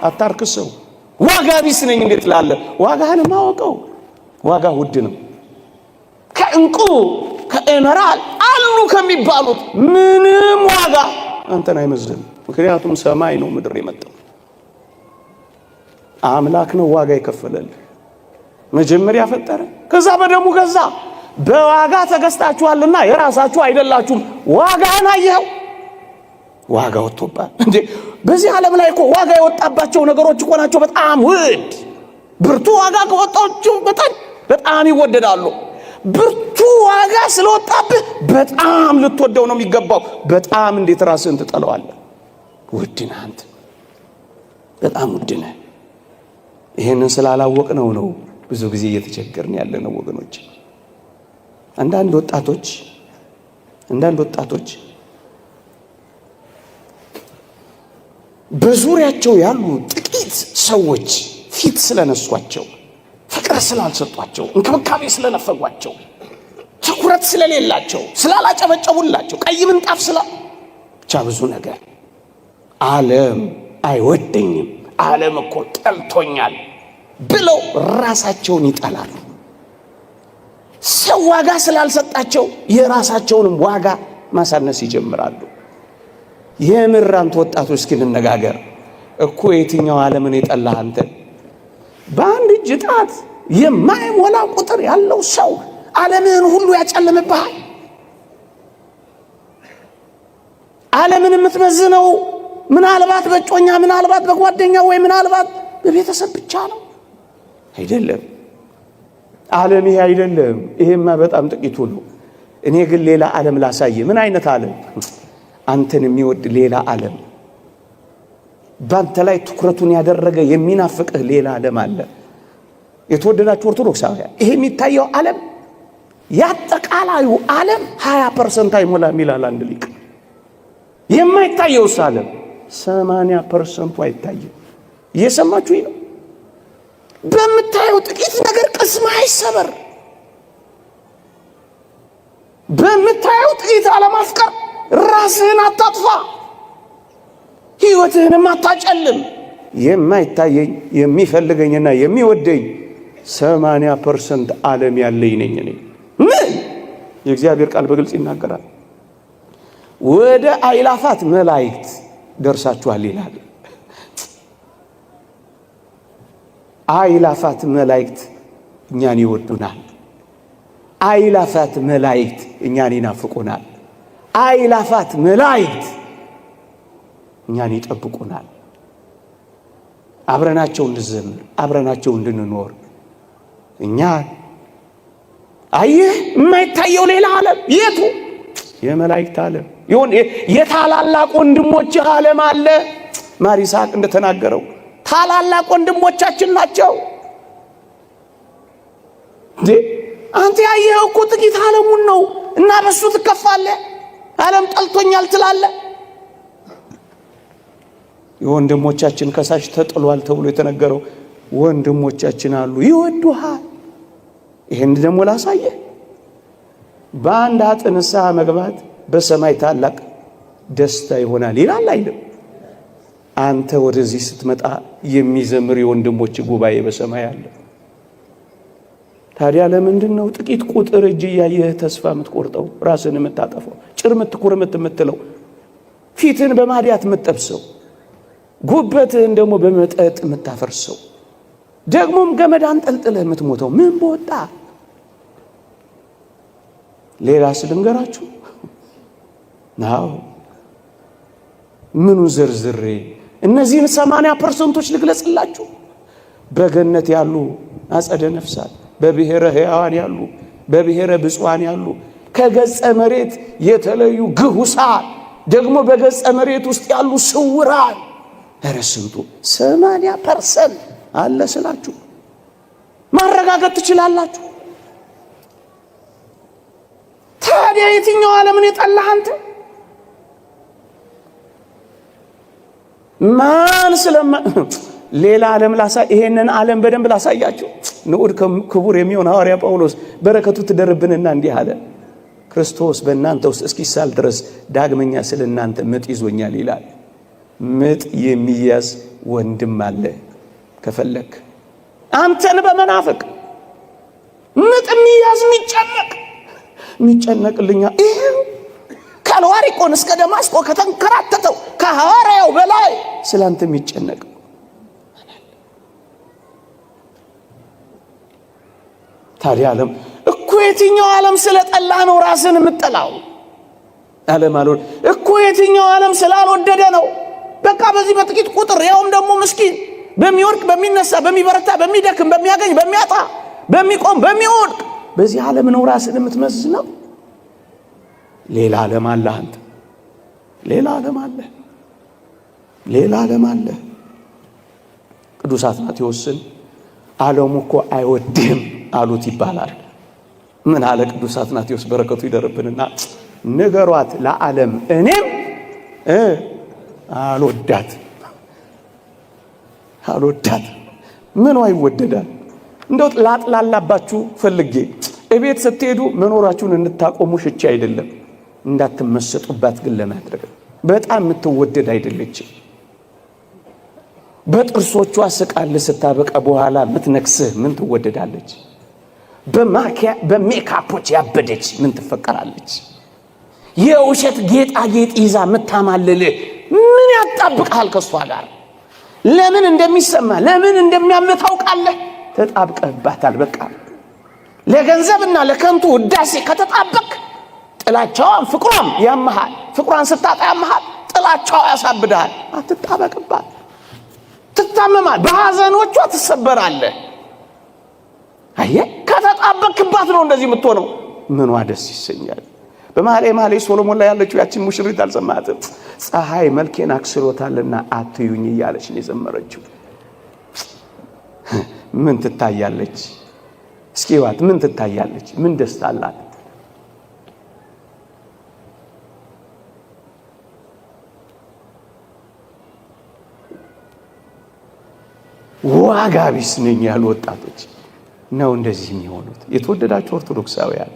አታርክሰው። ዋጋ ቢስ ነኝ እንዴት ትላለህ? ዋጋህን ማወቀው። ዋጋ ውድ ነው። ከእንቁ ከኤመራል አሉ ከሚባሉት ምንም ዋጋ አንተን አይመዝንም። ምክንያቱም ሰማይ ነው ምድር የመጣው አምላክ ነው ዋጋ የከፈለልህ። መጀመሪያ ፈጠረ፣ ከዛ በደሙ ገዛ። በዋጋ ተገዝታችኋልና የራሳችሁ አይደላችሁም። ዋጋህን አየኸው? ዋጋ ወጥቶባል እንዴ? በዚህ ዓለም ላይ እኮ ዋጋ የወጣባቸው ነገሮች እኮ ናቸው በጣም ውድ። ብርቱ ዋጋ ከወጣቸው በጣም ይወደዳሉ። ብርቱ ዋጋ ስለወጣብህ በጣም ልትወደው ነው የሚገባው። በጣም እንዴት ራስህን ትጠለዋለህ? ውድ ነህ አንተ፣ በጣም ውድ ነህ። ይሄንን ስላላወቅነው ነው ብዙ ጊዜ እየተቸገርን ያለነው ወገኖች። አንዳንድ ወጣቶች በዙሪያቸው ያሉ ጥቂት ሰዎች ፊት ስለነሷቸው፣ ፍቅር ስላልሰጧቸው፣ እንክብካቤ ስለነፈጓቸው፣ ትኩረት ስለሌላቸው፣ ስላላጨበጨቡላቸው፣ ቀይ ምንጣፍ ብቻ ብዙ ነገር። ዓለም አይወደኝም፣ ዓለም እኮ ጠልቶኛል ብለው ራሳቸውን ይጠላሉ። ሰው ዋጋ ስላልሰጣቸው የራሳቸውንም ዋጋ ማሳነስ ይጀምራሉ። የምራንት ወጣቶች እስኪ እንነጋገር እኮ የትኛው ዓለምን የጠላህ አንተ? በአንድ እጅ ጣት የማይሞላ ቁጥር ያለው ሰው ዓለምህን ሁሉ ያጨልምብሃል። ዓለምን የምትመዝነው ምናልባት በጮኛ፣ ምናልባት በጓደኛ፣ ወይ ምናልባት በቤተሰብ ብቻ ነው አይደለም። ዓለም ይሄ አይደለም። ይሄማ በጣም ጥቂቱ ነው። እኔ ግን ሌላ ዓለም ላሳየ። ምን አይነት ዓለም? አንተን የሚወድ ሌላ ዓለም፣ ባንተ ላይ ትኩረቱን ያደረገ የሚናፍቅህ ሌላ ዓለም አለ። የተወደዳችሁ ኦርቶዶክሳውያን፣ ይሄ የሚታየው ዓለም ያጠቃላዩ ዓለም 20% አይሞላም ይላል አንድ ሊቅ። የማይታየውስ ዓለም 80% አይታየም። እየሰማችሁኝ ነው? በምታየው ጥቂት ነገር ቅስምህ አይሰበር። በምታየው ጥቂት አለማፍቀር ራስህን አታጥፋ፣ ሕይወትህንም አታጨልም። የማይታየኝ የሚፈልገኝና የሚወደኝ 80% ዓለም ያለኝ ነኝ እኔ። ምን የእግዚአብሔር ቃል በግልጽ ይናገራል። ወደ አእላፋት መላእክት ደርሳችኋል ይላል። አእላፋት መላእክት እኛን ይወዱናል። አእላፋት መላእክት እኛን ይናፍቁናል። አእላፋት መላእክት እኛን ይጠብቁናል። አብረናቸው እንድንዘምር፣ አብረናቸው እንድንኖር። እኛ አየህ የማይታየው ሌላ ዓለም የቱ? የመላእክት ዓለም ይሁን። የታላላቅ ወንድሞችህ ዓለም አለ። ማር ይስሐቅ እንደተናገረው ታላላቅ ወንድሞቻችን ናቸው። እንዴ አንተ ያየኸው እኮ ጥቂት ዓለሙን ነው እና በሱ ትከፋለህ። ዓለም ጠልቶኛል ትላለህ። የወንድሞቻችን ከሳሽ ተጥሏል ተብሎ የተነገረው ወንድሞቻችን አሉ፣ ይወዱሃል። ይሄን ደግሞ ላሳየህ። በአንድ ንስሐ መግባት በሰማይ ታላቅ ደስታ ይሆናል ይላል አይደል? አንተ ወደዚህ ስትመጣ የሚዘምር የወንድሞች ጉባኤ በሰማይ አለ። ታዲያ ለምንድን ነው ጥቂት ቁጥር እጅ እያየህ ተስፋ የምትቆርጠው፣ ራስን የምታጠፈው፣ ጭር የምትኩርምት የምትለው፣ ፊትን በማዲያት የምትጠብሰው፣ ጉበትህን ደግሞ በመጠጥ የምታፈርሰው፣ ደግሞም ገመድ አንጠልጥለህ የምትሞተው? ምን በወጣ ሌላ ስልንገራችሁ ናው ምኑ ዝርዝሬ እነዚህን 80% ልግለጽላችሁ። በገነት ያሉ አጸደ ነፍሳት፣ በብሔረ ሕያዋን ያሉ፣ በብሔረ ብፁዓን ያሉ፣ ከገጸ መሬት የተለዩ ግሁሳን፣ ደግሞ በገጸ መሬት ውስጥ ያሉ ስውራን። ኧረ ስንቱ 80% አለ ስላችሁ ማረጋገጥ ትችላላችሁ። ታዲያ የትኛው ዓለምን የጠላህ አንተ? ማን ሌላ ዓለም ይሄንን ዓለም በደንብ ላሳያችሁ። ንዑድ ክቡር የሚሆን ሐዋርያ ጳውሎስ በረከቱ ትደርብንና እንዲህ አለ፣ ክርስቶስ በእናንተ ውስጥ እስኪሳል ድረስ ዳግመኛ ስለ እናንተ ምጥ ይዞኛል ይላል። ምጥ የሚያዝ ወንድም አለ ከፈለክ አንተን በመናፈቅ ምጥ የሚያዝ የሚጨነቅልኛ ይሄው ከአልዋሪቆን እስከ ደማስቆ ከተንከራተተው ከሐዋርያው በላይ ስላንተ የሚጨነቅ ታዲያ ዓለም እኮ የትኛው ዓለም ስለጠላ ነው ራስን የምትጠላው? ዓለም አልወድ እኮ የትኛው ዓለም ስላልወደደ ነው? በቃ በዚህ በጥቂት ቁጥር ያውም ደግሞ ምስኪን በሚወድቅ በሚነሳ በሚበረታ በሚደክም በሚያገኝ በሚያጣ በሚቆም በሚወድቅ በዚህ ዓለም ነው ራስን የምትመዝነው። ሌላ ዓለም አለ። አንተ ሌላ ዓለም አለ፣ ሌላ ዓለም አለ። ቅዱስ አትናቴዎስን ዓለሙ እኮ አይወድህም አሉት ይባላል። ምን አለ ቅዱስ አትናቴዎስ በረከቱ ይደርብንና፣ ንገሯት ለዓለም እኔም አልወዳት። ምኗ ይወደዳል? እንደው ላጥላላባችሁ ፈልጌ እቤት ስትሄዱ መኖራችሁን እንድታቆሙ ሽቼ አይደለም፣ እንዳትመሰጡባት ግን ለማድረግ በጣም የምትወደድ አይደለችም። በጥርሶቿ ስቃል ስታበቃ በኋላ የምትነክስህ ምን ትወደዳለች? በሜካፖች ያበደች ምን ትፈቀራለች? የውሸት ጌጣጌጥ ይዛ የምታማልልህ ምን ያጣብቃል ከሷ ጋር? ለምን እንደሚሰማ ለምን እንደሚያምህ ታውቃለህ? ተጣብቀህባታል። በቃ ለገንዘብና ለከንቱ ውዳሴ ከተጣበቅ ጥላቻዋን ፍቅሯን ያመሃል። ፍቅሯን ስታጣ ያመሃል፣ ጥላቻዋ ያሳብድሃል። አትጣበቅባት። ትታመማል፣ በሐዘኖቿ ትሰበራለህ። አየህ፣ ከተጣበቅባት ነው እንደዚህ የምትሆነው። ምኗ ደስ ይሰኛል። በመኃልየ መኃልይ ሶሎሞን ላይ ያለችው ያችን ሙሽሪት አልሰማትም? ፀሐይ መልኬን አክስሎታልና አትዩኝ እያለች ነው የዘመረችው። ምን ትታያለች? እስኪ ዋት ምን ትታያለች? ምን ደስታ አላት? ዋጋ ቢስ ነኝ ያሉ ወጣቶች ነው እንደዚህ የሚሆኑት። የተወደዳችሁ ኦርቶዶክሳውያን፣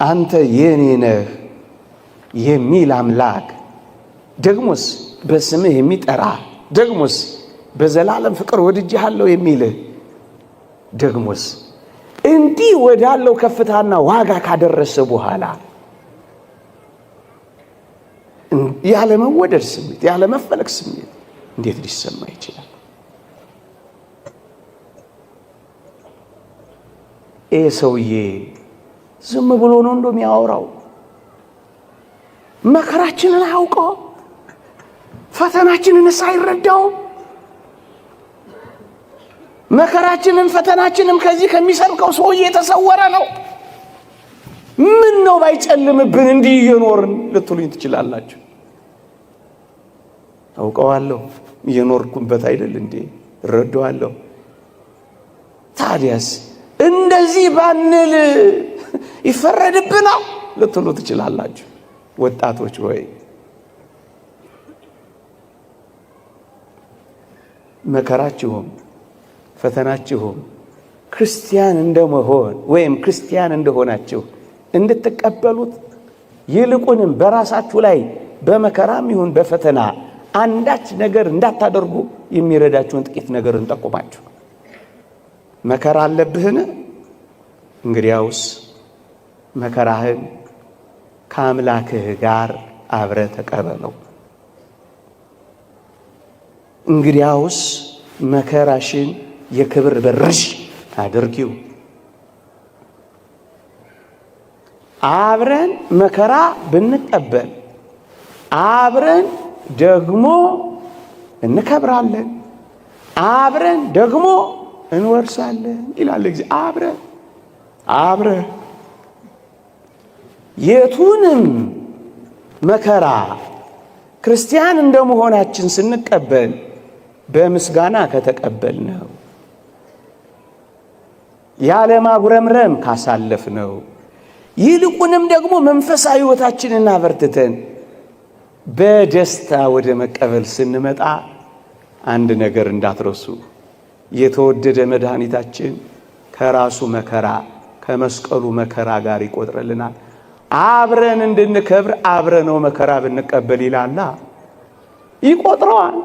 አንተ የኔ ነህ የሚል አምላክ ደግሞስ በስምህ የሚጠራ ደግሞስ በዘላለም ፍቅር ወድጄሃለሁ የሚልህ ደግሞስ እንዲህ ወዳለው ከፍታና ዋጋ ካደረሰ በኋላ ያለ መወደድ ስሜት ያለ መፈለግ ስሜት እንዴት ሊሰማ ይችላል? ይህ ሰውዬ ዝም ብሎ ነው እንደሚያወራው? መከራችንን አያውቀው? ፈተናችንን ሳይረዳው? መከራችንን ፈተናችንን ከዚህ ከሚሰብከው ሰውዬ የተሰወረ ነው። ምን ነው ባይጨልምብን እንዲህ እየኖርን ልትሉኝ ትችላላችሁ። አውቀዋለሁ፣ እየኖርኩበት አይደል እንዴ? እረዳዋለሁ። ታዲያስ እንደዚህ ባንል ይፈረድብናል ልትሉ ትችላላችሁ። ወጣቶች ሆይ መከራችሁም ፈተናችሁም ክርስቲያን እንደመሆን ወይም ክርስቲያን እንደሆናችሁ እንድትቀበሉት ይልቁንም በራሳችሁ ላይ በመከራም ይሁን በፈተና አንዳች ነገር እንዳታደርጉ የሚረዳችሁን ጥቂት ነገር እንጠቁማችሁ። መከራ አለብህን? እንግዲያውስ መከራህን ከአምላክህ ጋር አብረህ ተቀበለው። እንግዲያውስ መከራሽን የክብር በርሽ አድርጊው። አብረን መከራ ብንቀበል አብረን ደግሞ እንከብራለን፣ አብረን ደግሞ እንወርሳለን ይላል እግዚአብሔር። አብረን የቱንም መከራ ክርስቲያን እንደመሆናችን ስንቀበል በምስጋና ከተቀበልነው፣ ያለ ማጉረምረም ካሳለፍነው፣ ይልቁንም ደግሞ መንፈሳዊ ሕይወታችንን አበርትተን በደስታ ወደ መቀበል ስንመጣ አንድ ነገር እንዳትረሱ። የተወደደ መድኃኒታችን ከራሱ መከራ ከመስቀሉ መከራ ጋር ይቆጥረልናል። አብረን እንድንከብር አብረነው መከራ ብንቀበል ይላላ ይቆጥረዋል።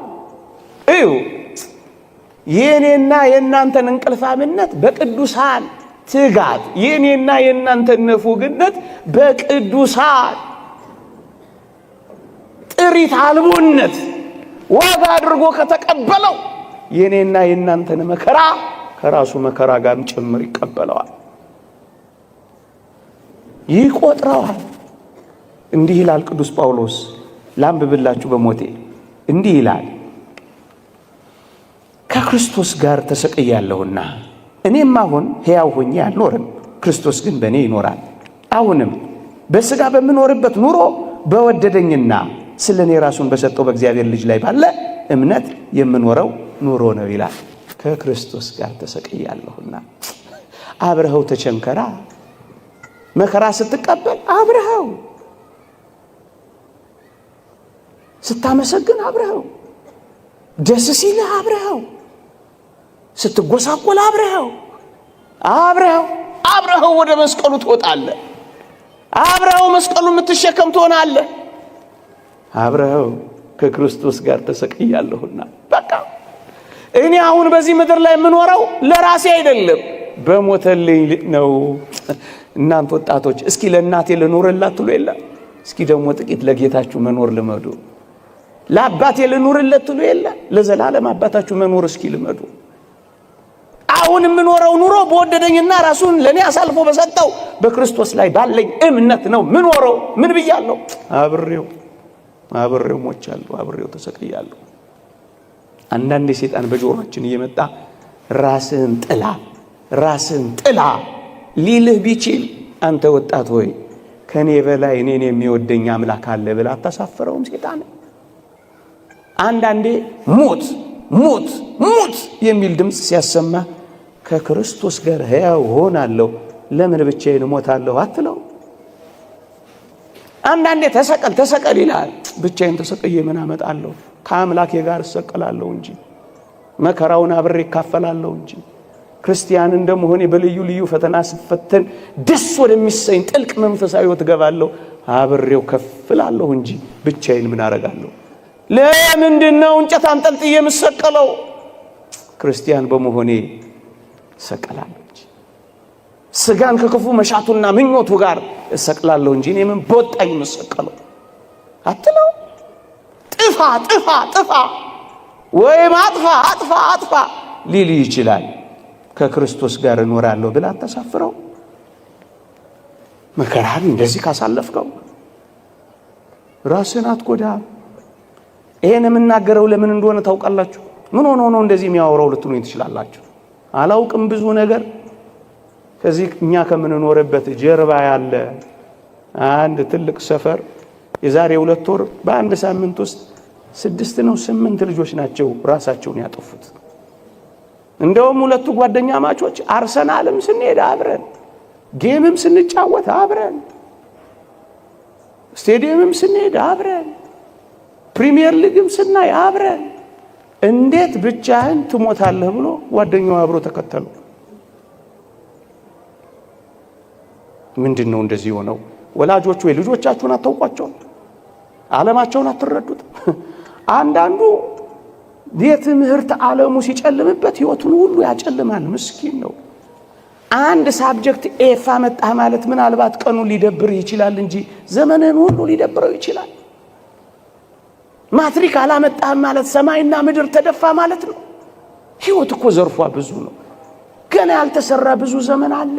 እዩ፣ የኔና የእናንተን እንቅልፋምነት በቅዱሳን ትጋት፣ የኔና የእናንተን ንፉግነት በቅዱሳን ጥሪት አልቦነት ዋጋ አድርጎ ከተቀበለው የኔና የእናንተን መከራ ከራሱ መከራ ጋርም ጭምር ይቀበለዋል፣ ይቆጥረዋል። እንዲህ ይላል ቅዱስ ጳውሎስ፣ ላንብብላችሁ በሞቴ እንዲህ ይላል፣ ከክርስቶስ ጋር ተሰቅያለሁና እኔም አሁን ሕያው ሆኜ አልኖርም፣ ክርስቶስ ግን በእኔ ይኖራል። አሁንም በሥጋ በምኖርበት ኑሮ በወደደኝና ስለ እኔ ራሱን በሰጠው በእግዚአብሔር ልጅ ላይ ባለ እምነት የምኖረው ኑሮ ነው ይላል። ከክርስቶስ ጋር ተሰቅያለሁና አብረኸው ተቸንከራ። መከራ ስትቀበል አብረኸው፣ ስታመሰግን አብረኸው፣ ደስ ሲልህ አብረኸው፣ ስትጎሳቆል አብረኸው ወደ መስቀሉ ትወጣለህ። አብረው መስቀሉን የምትሸከም ትሆናለህ። አብረው ከክርስቶስ ጋር ተሰቅያለሁና በቃ እኔ አሁን በዚህ ምድር ላይ የምኖረው ለራሴ አይደለም በሞተልኝ ነው። እናንተ ወጣቶች እስኪ ለእናቴ ልኖርላት ትሉ የለ? እስኪ ደግሞ ጥቂት ለጌታችሁ መኖር ልመዱ። ለአባቴ ልኖርለት ትሉ የለ? ለዘላለም አባታችሁ መኖር እስኪ ልመዱ። አሁን የምኖረው ኑሮ በወደደኝና ራሱን ለኔ አሳልፎ በሰጠው በክርስቶስ ላይ ባለኝ እምነት ነው ምኖረው። ምን ብያለሁ? አብሬው ሞቻለሁ፣ አብሬው ተሰቅያለሁ። አንዳንዴ ሰይጣን በጆሮአችን እየመጣ ራስን ጥላ ሊልህ ቢችል አንተ ወጣት ሆይ ከኔ በላይ እኔን የሚወደኝ አምላክ አለ ብለህ አታሳፍረውም ሰይጣን? አንዳንዴ ሞት የሚል ድምፅ ሲያሰማ ከክርስቶስ ጋር ሕያው ሆናለሁ ለምን ብቻዬን እሞታለሁ አትለው? አንዳንዴ ተሰቀል ይላል። ብቻዬን ተሰቅዬ ምን አመጣለሁ? ከአምላኬ ጋር እሰቀላለሁ እንጂ መከራውን አብሬ እካፈላለሁ እንጂ ክርስቲያን እንደመሆኔ በልዩ ልዩ ፈተና ስፈተን ደስ ወደሚሰኝ ጥልቅ መንፈሳዊ ሕይወት ገባለሁ። አብሬው ከፍላለሁ እንጂ ብቻዬን ምን አረጋለሁ? ለምንድነው እንጨት አንጠልጥዬ የምሰቀለው? ክርስቲያን በመሆኔ እሰቀላለሁ እንጂ ስጋን ከክፉ መሻቱና ምኞቱ ጋር እሰቅላለሁ እንጂ እኔ ምን በወጣኝ የምሰቀለው አትለው? ጥፋ ወይም አጥፋ ሊል ይችላል። ከክርስቶስ ጋር እኖራለሁ ብላ አታሳፍረው። መከራን እንደዚህ ካሳለፍከው ራስን አትጎዳም። ይሄን የምናገረው ለምን እንደሆነ ታውቃላችሁ? ምን ሆኖ ነው እንደዚህ የሚያወራው ልትሉኝ ትችላላችሁ። አላውቅም። ብዙ ነገር ከዚህ እኛ ከምንኖርበት ጀርባ ያለ አንድ ትልቅ ሰፈር የዛሬ 2 ወር በአንድ ሳምንት ውስጥ 6 ነው 8 ልጆች ናቸው ራሳቸውን ያጠፉት። እንደውም 2 ጓደኛ ማቾች አርሰናልም ስንሄድ አብረን፣ ጌምም ስንጫወት አብረን፣ ስቴዲየምም ስንሄድ አብረን፣ ፕሪሚየር ሊግም ስናይ አብረን። እንዴት ብቻህን ትሞታለህ ብሎ ጓደኛው አብሮ ተከተሉ። ምንድነው እንደዚህ ሆነው? ወላጆች ወይ ልጆቻችሁን አታውቋቸው? ዓለማቸውን አትረዱት? አንዳንዱ የትምህርት ዓለሙ ሲጨልምበት ህይወቱን ሁሉ ያጨልማል። ምስኪን ነው። አንድ ሳብጀክት ኤፍ አመጣህ ማለት ምናልባት ቀኑን ሊደብር ይችላል እንጂ ዘመንን ሁሉ ሊደብረው ይችላል። ማትሪክ አላመጣህ ማለት ሰማይና ምድር ተደፋ ማለት ነው። ህይወት እኮ ዘርፏ ብዙ ነው። ገና ያልተሰራ ብዙ ዘመን አለ።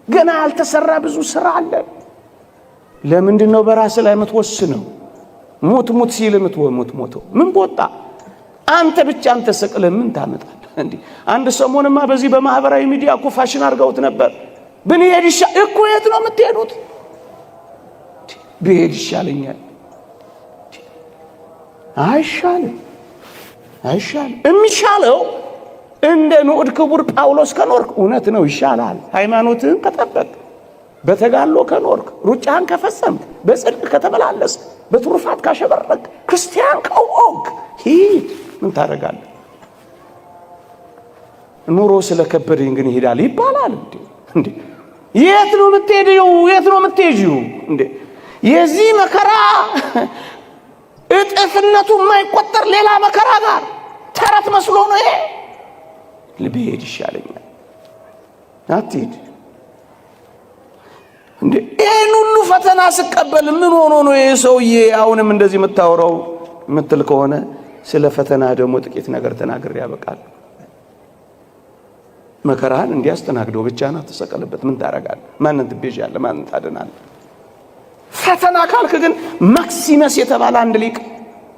ገና ያልተሰራ ብዙ ስራ አለ። ለምንድነው በራስ ላይ የምትወስነው? ሞት ሲል ሞት ምን ቦጣ? አንተ ብቻ አንተ ሰቅለ ምን ታመጣለህ እንዴ? አንድ ሰሞንማ በዚህ በማህበራዊ ሚዲያ እኮ ፋሽን አድርገውት ነበር። ብንሄድ እኮ የት ነው የምትሄዱት? ብሄድ ይሻለኛል። አይሻልም። የሚሻለው እንደ ንዑድ ክቡር ጳውሎስ ከኖርክ እውነት ነው ይሻላል። ሃይማኖትህን ከጠበቅ፣ በተጋሎ ከኖርክ፣ ሩጫህን ከፈጸምክ፣ በጽድቅ ከተመላለስ፣ በትሩፋት ካሸበረክ፣ ክርስቲያን ከሆንክ ሂድ። ምን ታደርጋለህ? ኑሮ ስለከበደኝ ግን ይሄዳል ይባላል እንዴ? የት ነው የምትሄጂው እንዴ? የዚህ መከራ እጥፍነቱ የማይቆጠር ሌላ መከራ ጋር ተረት መስሎ ነው ይሄ። ልብሄድ ይሻለኛል። አትሂድ እንዴ? ይሄን ሁሉ ፈተና ስቀበል ምን ሆኖ ነው ይሄ ሰውዬ አሁንም እንደዚህ የምታወራው የምትል ከሆነ ስለ ፈተና ደግሞ ጥቂት ነገር ተናግሬ ያበቃል። መከራን እንዲያስተናግደው ብቻና ተሰቀለበት። ምን ታረጋለህ? ማንን ትቤዣለህ? ማንን ታድናለህ? ፈተና ካልክ ግን ማክሲመስ የተባለ አንድ ሊቅ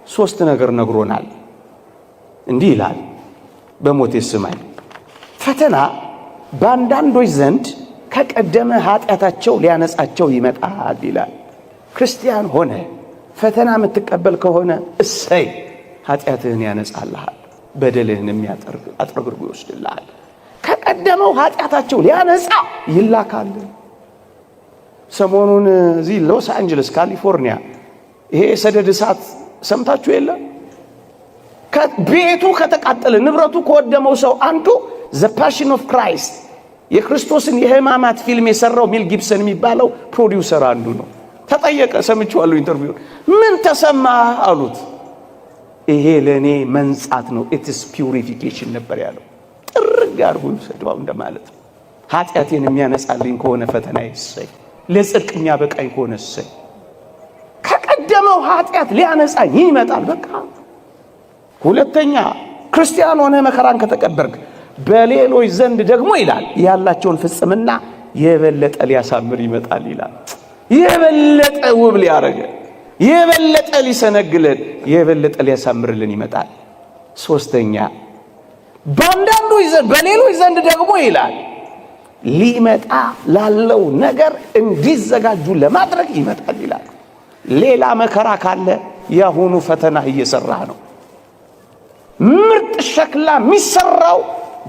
3 ነገር ነግሮናል። እንዲህ ይላል፣ በሞቴ ስማኝ። ፈተና በአንዳንዶች ዘንድ ከቀደመ ኃጢአታቸው ሊያነጻቸው ይመጣል ይላል። ክርስቲያን ሆነ ፈተና የምትቀበል ከሆነ እሰይ፣ ኃጢአትህን ያነጻልሃል፣ በደልህን አጥረግርጎ ይወስድልሃል። ከቀደመው ኃጢአታቸው ሊያነጻ ይላካል። ሰሞኑን እዚህ ሎስ አንጀለስ ካሊፎርኒያ ይሄ ሰደድ እሳት ሰምታችሁ የለ? ቤቱ ከተቃጠለ ንብረቱ ከወደመው ሰው አንዱ ዘ ፓሽን ኦፍ ክራይስት የክርስቶስን የሕማማት ፊልም የሰራው ሜል ጊብሰን የሚባለው ፕሮዲውሰር አንዱ ነው። ተጠየቀ፣ ሰምቼዋለሁ ኢንተርቪው። ምን ተሰማህ አሉት። ይሄ ለኔ መንጻት ነው፣ ኢትስ ፒውሪፊኬሽን ነበር ያለው። ጥርግ አድርጎ ይሰደዋል እንደማለት ነው። ኃጢአቴን የሚያነጻልኝ ከሆነ ፈተና ይሰይ፣ ለጽድቅ የሚያበቃኝ ከሆነ ይሰይ። ከቀደመው ኃጢአት ሊያነጻኝ ይመጣል። በቃ ሁለተኛ ክርስቲያን ሆነ መከራን ከተቀበልክ በሌሎች ዘንድ ደግሞ ይላል ያላቸውን ፍጽምና የበለጠ ሊያሳምር ይመጣል ይላል። የበለጠ ውብ ሊያረገ፣ የበለጠ ሊሰነግለን፣ የበለጠ ሊያሳምርልን ይመጣል። ሶስተኛ በአንዳንዶች ዘንድ በሌሎች ዘንድ ደግሞ ይላል ሊመጣ ላለው ነገር እንዲዘጋጁ ለማድረግ ይመጣል ይላል። ሌላ መከራ ካለ ያሁኑ ፈተና እየሰራህ ነው። ምርጥ ሸክላ የሚሰራው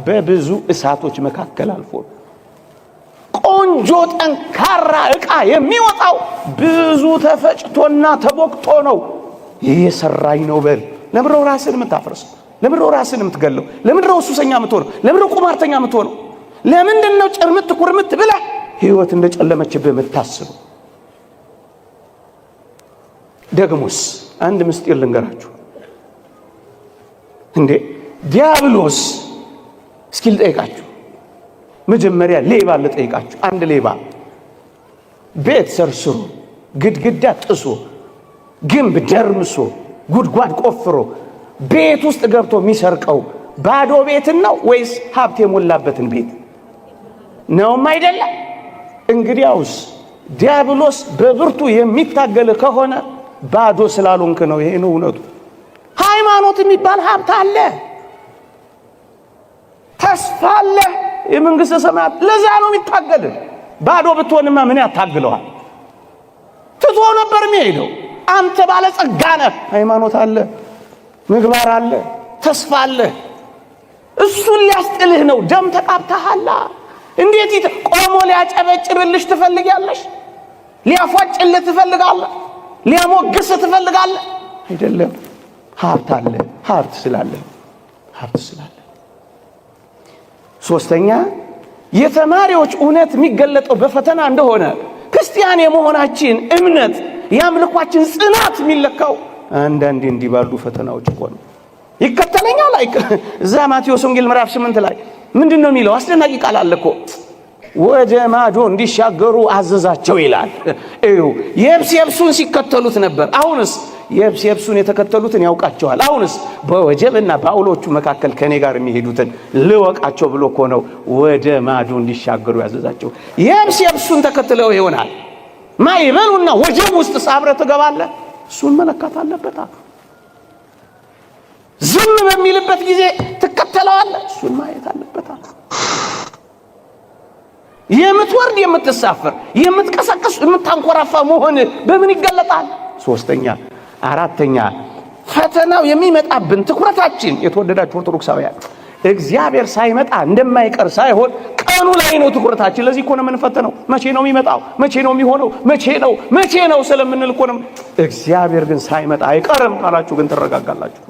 በብዙ እሳቶች መካከል አልፎ፣ ቆንጆ ጠንካራ ዕቃ የሚወጣው ብዙ ተፈጭቶና ተቦክቶ ነው። እየሰራኝ ነው በል። ለምንድነው ራስን የምታፈርሰው? ለምንድነው ራስን የምትገለው? ለምንድነው ሱሰኛ የምትሆነው? ለምንድነው ቁማርተኛ የምትሆነው? ለምንድነው ጭርምት ኩርምት ብለህ ሕይወት እንደጨለመችብህ የምታስበው? ደግሞስ አንድ ምስጢር ልንገራችሁ። እንዴ ዲያብሎስ እስኪ ልጠይቃችሁ። መጀመሪያ ሌባ ልጠይቃችሁ። አንድ ሌባ ቤት ሰርስሮ ግድግዳ ጥሶ ግንብ ደርምሶ ጉድጓድ ቆፍሮ ቤት ውስጥ ገብቶ የሚሰርቀው ባዶ ቤትን ነው ወይስ ሀብት የሞላበትን ቤት ነውም? አይደለም። እንግዲያውስ ዲያብሎስ በብርቱ የሚታገል ከሆነ ባዶ ስላልሆንክ ነው። ይሄ ነው እውነቱ። ሃይማኖት የሚባል ሀብት አለ፣ ተስፋ አለ፣ የመንግስተ ሰማያት። ለዛ ነው የሚታገል። ባዶ ብትሆንማ ምን ያታግለዋል? ትቶ ነበር የሚሄደው። አንተ ባለጸጋ ነህ፣ ሃይማኖት አለ፣ ምግባር አለ፣ ተስፋ አለ። እሱን ሊያስጥልህ ነው። ደም ተቃብተሃል። እንዴት ቆሞ ሊያጨበጭብልሽ ትፈልጊያለሽ? ሊያፏጭልህ ትፈልጋለህ? ሊያሞግስህ ትፈልጋለህ? አይደለም። ሀብት አለ። ሀብት ስላለ ሶስተኛ የተማሪዎች እውነት የሚገለጠው በፈተና እንደሆነ ክርስቲያን የመሆናችን እምነት የአምልኳችን ጽናት የሚለካው አንዳንዴ እንዲህ ባሉ ፈተናዎች ሆነ ይከተለኛል። እዛ ማቴዎስ ወንጌል ምዕራፍ 8 ላይ ምንድነው የሚለው? አስደናቂ ቃል አለ እኮ። ወደ ማዶ እንዲሻገሩ አዘዛቸው ይላል። የብሱን ሲከተሉት ነበር። አሁንስ የብሱን የተከተሉትን ያውቃቸዋል። አሁንስ በወጀብና በአውሎቹ መካከል ከኔ ጋር የሚሄዱትን ልወቃቸው ብሎ እኮ ነው ወደ ማዶ እንዲሻገሩ ያዘዛቸው። የብሱን ተከትለው ይሆናል ማይበሉና ወጀብ ውስጥ አብረህ ትገባለህ። እሱን መለካት አለበት። ዝም በሚልበት ጊዜ ትከተለዋለህ። እሱን ማየት አለበት። የምትወርድ የምትሳፈር የምትቀሰቅስ የምታንኮራፋ መሆን በምን ይገለጣል? ሶስተኛ አራተኛ ፈተናው የሚመጣብን ትኩረታችን የተወደዳችሁ ኦርቶዶክሳውያን እግዚአብሔር ሳይመጣ እንደማይቀር ሳይሆን ቀኑ ላይ ነው ትኩረታችን። ለዚህ እኮ ነው የምንፈተነው። መቼ ነው የሚመጣው? መቼ ነው የሚሆነው? መቼ ነው ስለምንል እኮ ነው። እግዚአብሔር ግን ሳይመጣ አይቀርም ካላችሁ ግን ትረጋጋላችሁ።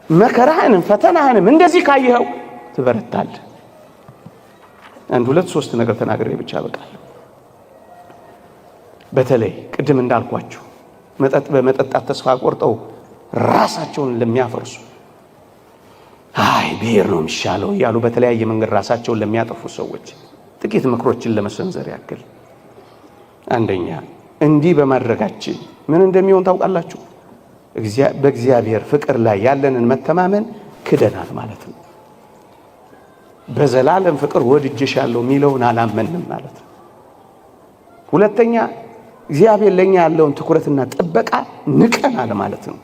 መከራህንም ፈተናህንም እንደዚህ ካየኸው ትበረታለህ። አንድ ሁለት ሶስት ነገር ተናግሬ ብቻ በቃል። በተለይ ቅድም እንዳልኳችሁ በመጠጣት ተስፋ ቆርጠው ራሳቸውን ለሚያፈርሱ ብሔር ነው የሚሻለው እያሉ በተለያየ መንገድ ራሳቸውን ለሚያጠፉ ሰዎች ጥቂት ምክሮችን ለመሰንዘር ያክል። አንደኛ እንዲህ በማድረጋችን ምን እንደሚሆን ታውቃላችሁ? በእግዚአብሔር ፍቅር ላይ ያለንን መተማመን ክደናል ማለት ነው። በዘላለም ፍቅር ወድጄሻለሁ የሚለውን አላመንም ማለት ነው። ሁለተኛ እግዚአብሔር ለኛ ያለውን ትኩረትና ጥበቃ ንቀናል ማለት ነው።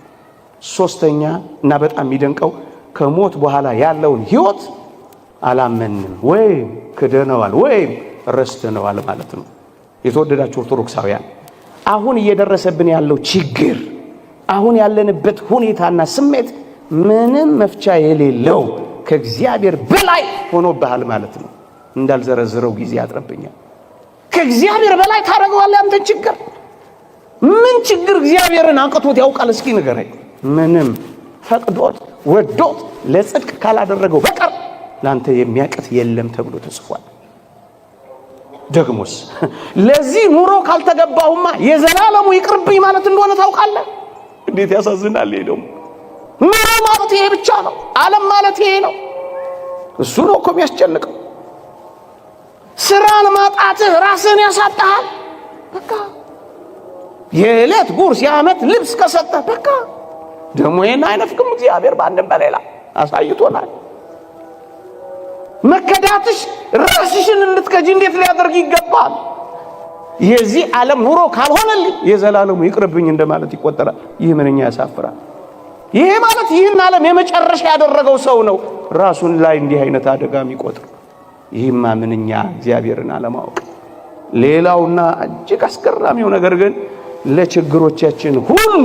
ሶስተኛ እና በጣም የሚደንቀው ከሞት በኋላ ያለውን ሕይወት አላመንም ወይም ክደነዋል ወይም ረስተነዋል ማለት ነው። የተወደዳችሁ ኦርቶዶክሳውያን አሁን እየደረሰብን ያለው ችግር፣ አሁን ያለንበት ሁኔታና ስሜት ምንም መፍቻ የሌለው ከእግዚአብሔር በላይ ሆኖብሃል ማለት ነው። እንዳልዘረዝረው ጊዜ ያጥረብኛል። ከእግዚአብሔር በላይ ታደርገዋለህ አንተን ችግር። ምን ችግር እግዚአብሔርን አንቅቶት ያውቃል? እስኪ ንገረኝ። ምንም ፈቅዶት ወዶት ለጽድቅ ካላደረገው በቀር ላንተ የሚያቅት የለም ተብሎ ተጽፏል። ደግሞስ ለዚህ ኑሮ ካልተገባሁማ የዘላለሙ ይቅርብኝ ማለት እንደሆነ ታውቃለህ። እንዴት ያሳዝናል! ይሄ ደግሞ ኑሮ ማለት ይሄ ብቻ ነው። ዓለም ማለት ይሄ ነው። እሱ ነው እኮ የሚያስጨንቀው። ስራን ማጣትህ ራስን ያሳጣሃል። በቃ የዕለት ጉርስ የዓመት ልብስ ከሰጠህ በቃ ደግሞ ይሄን አይነፍቅም እግዚአብሔር በአንድም በሌላ አሳይቶናል። መከዳትሽ ራስሽን እንድትከጂ እንዴት ሊያደርግ ይገባል? የዚህ ዓለም ኑሮ ካልሆነልኝ የዘላለሙ ይቅርብኝ እንደማለት ይቆጠራል። ይህ ምንኛ ያሳፍራል። ይሄ ማለት ይህን ዓለም የመጨረሻ ያደረገው ሰው ነው ራሱን ላይ እንዲህ አይነት አደጋ የሚቆጥር። ይህማ ምንኛ እግዚአብሔርን አለማወቅ። ሌላውና እጅግ አስገራሚው ነገር ግን ለችግሮቻችን ሁሉ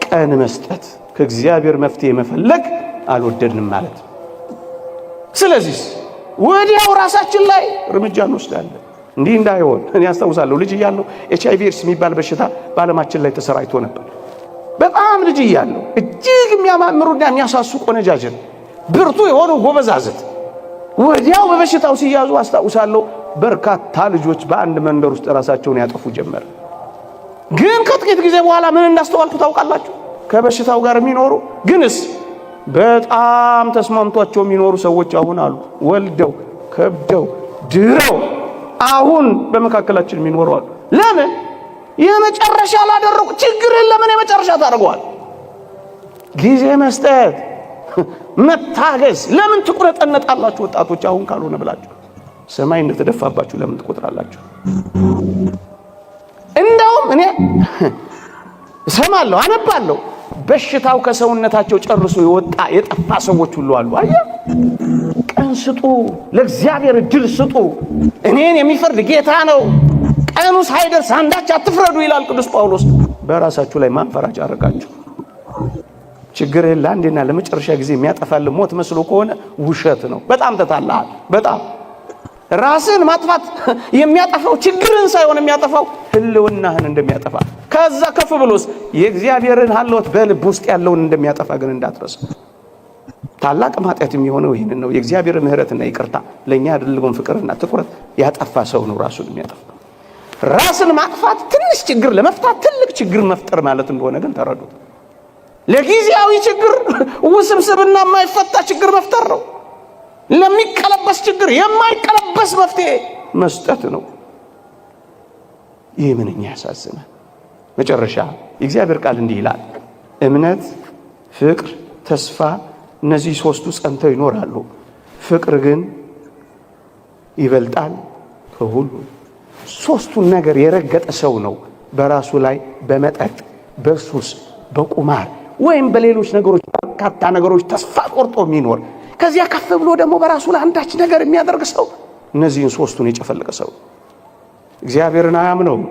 ቀን መስጠት፣ ከእግዚአብሔር መፍትሄ መፈለግ አልወደድንም ማለት ነው። ስለዚህ ወዲያው ራሳችን ላይ እርምጃ እንወስዳለን። እንዲህ እንዳይሆን እኔ አስታውሳለሁ ልጅ እያለሁ HIV ኤድስ የሚባል በሽታ በዓለማችን ላይ ተሰራጭቶ ነበር። በጣም ልጅ እያለሁ እጅግ የሚያማምሩና የሚያሳሱ ቆነጃጅን ብርቱ የሆኑ ጎበዛዝት ወዲያው በበሽታው ሲያዙ አስታውሳለሁ። በርካታ ልጆች በአንድ መንደር ውስጥ ራሳቸውን ያጠፉ ጀመር። ግን ከጥቂት ጊዜ በኋላ ምን እንዳስተዋልኩ ታውቃላችሁ? ከበሽታው ጋር የሚኖሩ ግንስ በጣም ተስማምቷቸው የሚኖሩ ሰዎች አሁን አሉ። ወልደው ከብደው ድረው አሁን በመካከላችን የሚኖሩ አሉ። ለምን? የመጨረሻ ላደረጉ ችግርን ለምን የመጨረሻ ታደርገዋል? ጊዜ መስጠት፣ መታገስ። ለምን ትቁረጠነጣላችሁ ወጣቶች? አሁን ካልሆነ ብላችሁ ሰማይ እንደተደፋባችሁ ለምን ትቆጥራላችሁ? እንደውም እኔ እሰማለሁ፣ አነባለሁ በሽታው ከሰውነታቸው ጨርሶ የወጣ የጠፋ ሰዎች ሁሉ አሉ። አያ ቀን ስጡ፣ ለእግዚአብሔር እድል ስጡ። እኔን የሚፈርድ ጌታ ነው። ቀኑ ሳይደርስ አንዳች አትፍረዱ ይላል ቅዱስ ጳውሎስ። በራሳችሁ ላይ ማንፈራጭ አረጋችሁ። ችግርህን ለአንዴና ለመጨረሻ ጊዜ የሚያጠፋልህ ሞት መስሎ ከሆነ ውሸት ነው። በጣም ተታለሃል። በጣም ራስን ማጥፋት የሚያጠፋው ችግርን ሳይሆን የሚያጠፋው ህልውናህን እንደሚያጠፋ፣ ከዛ ከፍ ብሎስ የእግዚአብሔርን ሐልወት በልብ ውስጥ ያለውን እንደሚያጠፋ ግን እንዳትረሳ። ታላቅ ኃጢአት የሚሆነው ይህንን ነው። የእግዚአብሔር ምሕረትና ይቅርታ ለኛ ያደረገውን ፍቅርና ትኩረት ያጠፋ ሰው ነው ራሱን የሚያጠፋ። ራስን ማጥፋት ትንሽ ችግር ለመፍታት ትልቅ ችግር መፍጠር ማለት እንደሆነ ግን ተረዱት። ለጊዜያዊ ችግር ውስብስብና የማይፈታ ችግር መፍጠር ነው። ለሚቀለበስ ችግር የማይቀለበስ መፍትሄ መስጠት ነው። ይህ ምንኛ ያሳዝናል። መጨረሻ የእግዚአብሔር ቃል እንዲህ ይላል፣ እምነት፣ ፍቅር፣ ተስፋ እነዚህ ሶስቱ ጸንተው ይኖራሉ። ፍቅር ግን ይበልጣል ከሁሉ። ሶስቱን ነገር የረገጠ ሰው ነው በራሱ ላይ በመጠጥ በሱስ በቁማር ወይም በሌሎች ነገሮች በርካታ ነገሮች ተስፋ ቆርጦ የሚኖር። ከዚያ ከፍ ብሎ ደግሞ በራሱ ላይ አንዳች ነገር የሚያደርግ ሰው እነዚህን ሶስቱን የጨፈለቀ ሰው እግዚአብሔርን አያምነውም።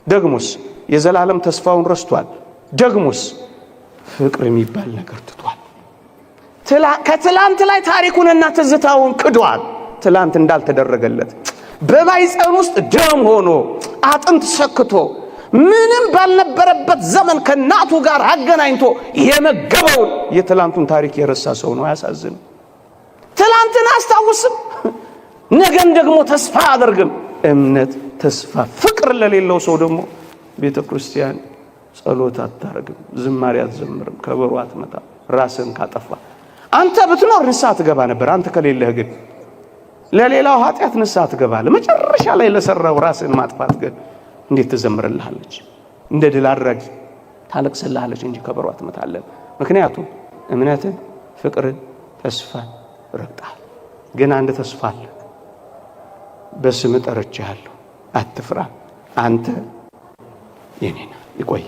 ደግሞስ የዘላለም ተስፋውን ረስቷል። ደግሞስ ፍቅር የሚባል ነገር ትቷል። ከትላንት ላይ ታሪኩንና ትዝታውን ክዷል። ትላንት እንዳልተደረገለት በማይፀን ውስጥ ደም ሆኖ አጥንት ሰክቶ ምንም ባልነበረበት ዘመን ከናቱ ጋር አገናኝቶ የመገበውን የትላንቱን ታሪክ የረሳ ሰው ነው። ያሳዝን። ትላንትን አስታውስም፣ ነገን ደግሞ ተስፋ አደርግም። እምነት፣ ተስፋ፣ ፍቅር ለሌለው ሰው ደግሞ ቤተ ክርስቲያን ጸሎት አታረግም፣ ዝማሬ አትዘምርም፣ ከበሮ አትመታ። ራስን ካጠፋ አንተ ብትኖር ንስሐ ትገባ ነበር። አንተ ከሌለህ ግን ለሌላው ኃጢአት ንስሐ ትገባለህ። መጨረሻ ላይ ለሰራው ራስን ማጥፋት ግን እንዴት ትዘምርልሃለች? እንደ ድል አድራጊ ታለቅስልሃለች እንጂ ከበሮ አትመታለህ። ምክንያቱም እምነትን፣ ፍቅርን፣ ተስፋን ረግጠሃል። ግን አንድ ተስፋ አለ። በስም ጠርቼሃለሁ፣ አትፍራ፣ አንተ የኔ ነህ። ይቆየ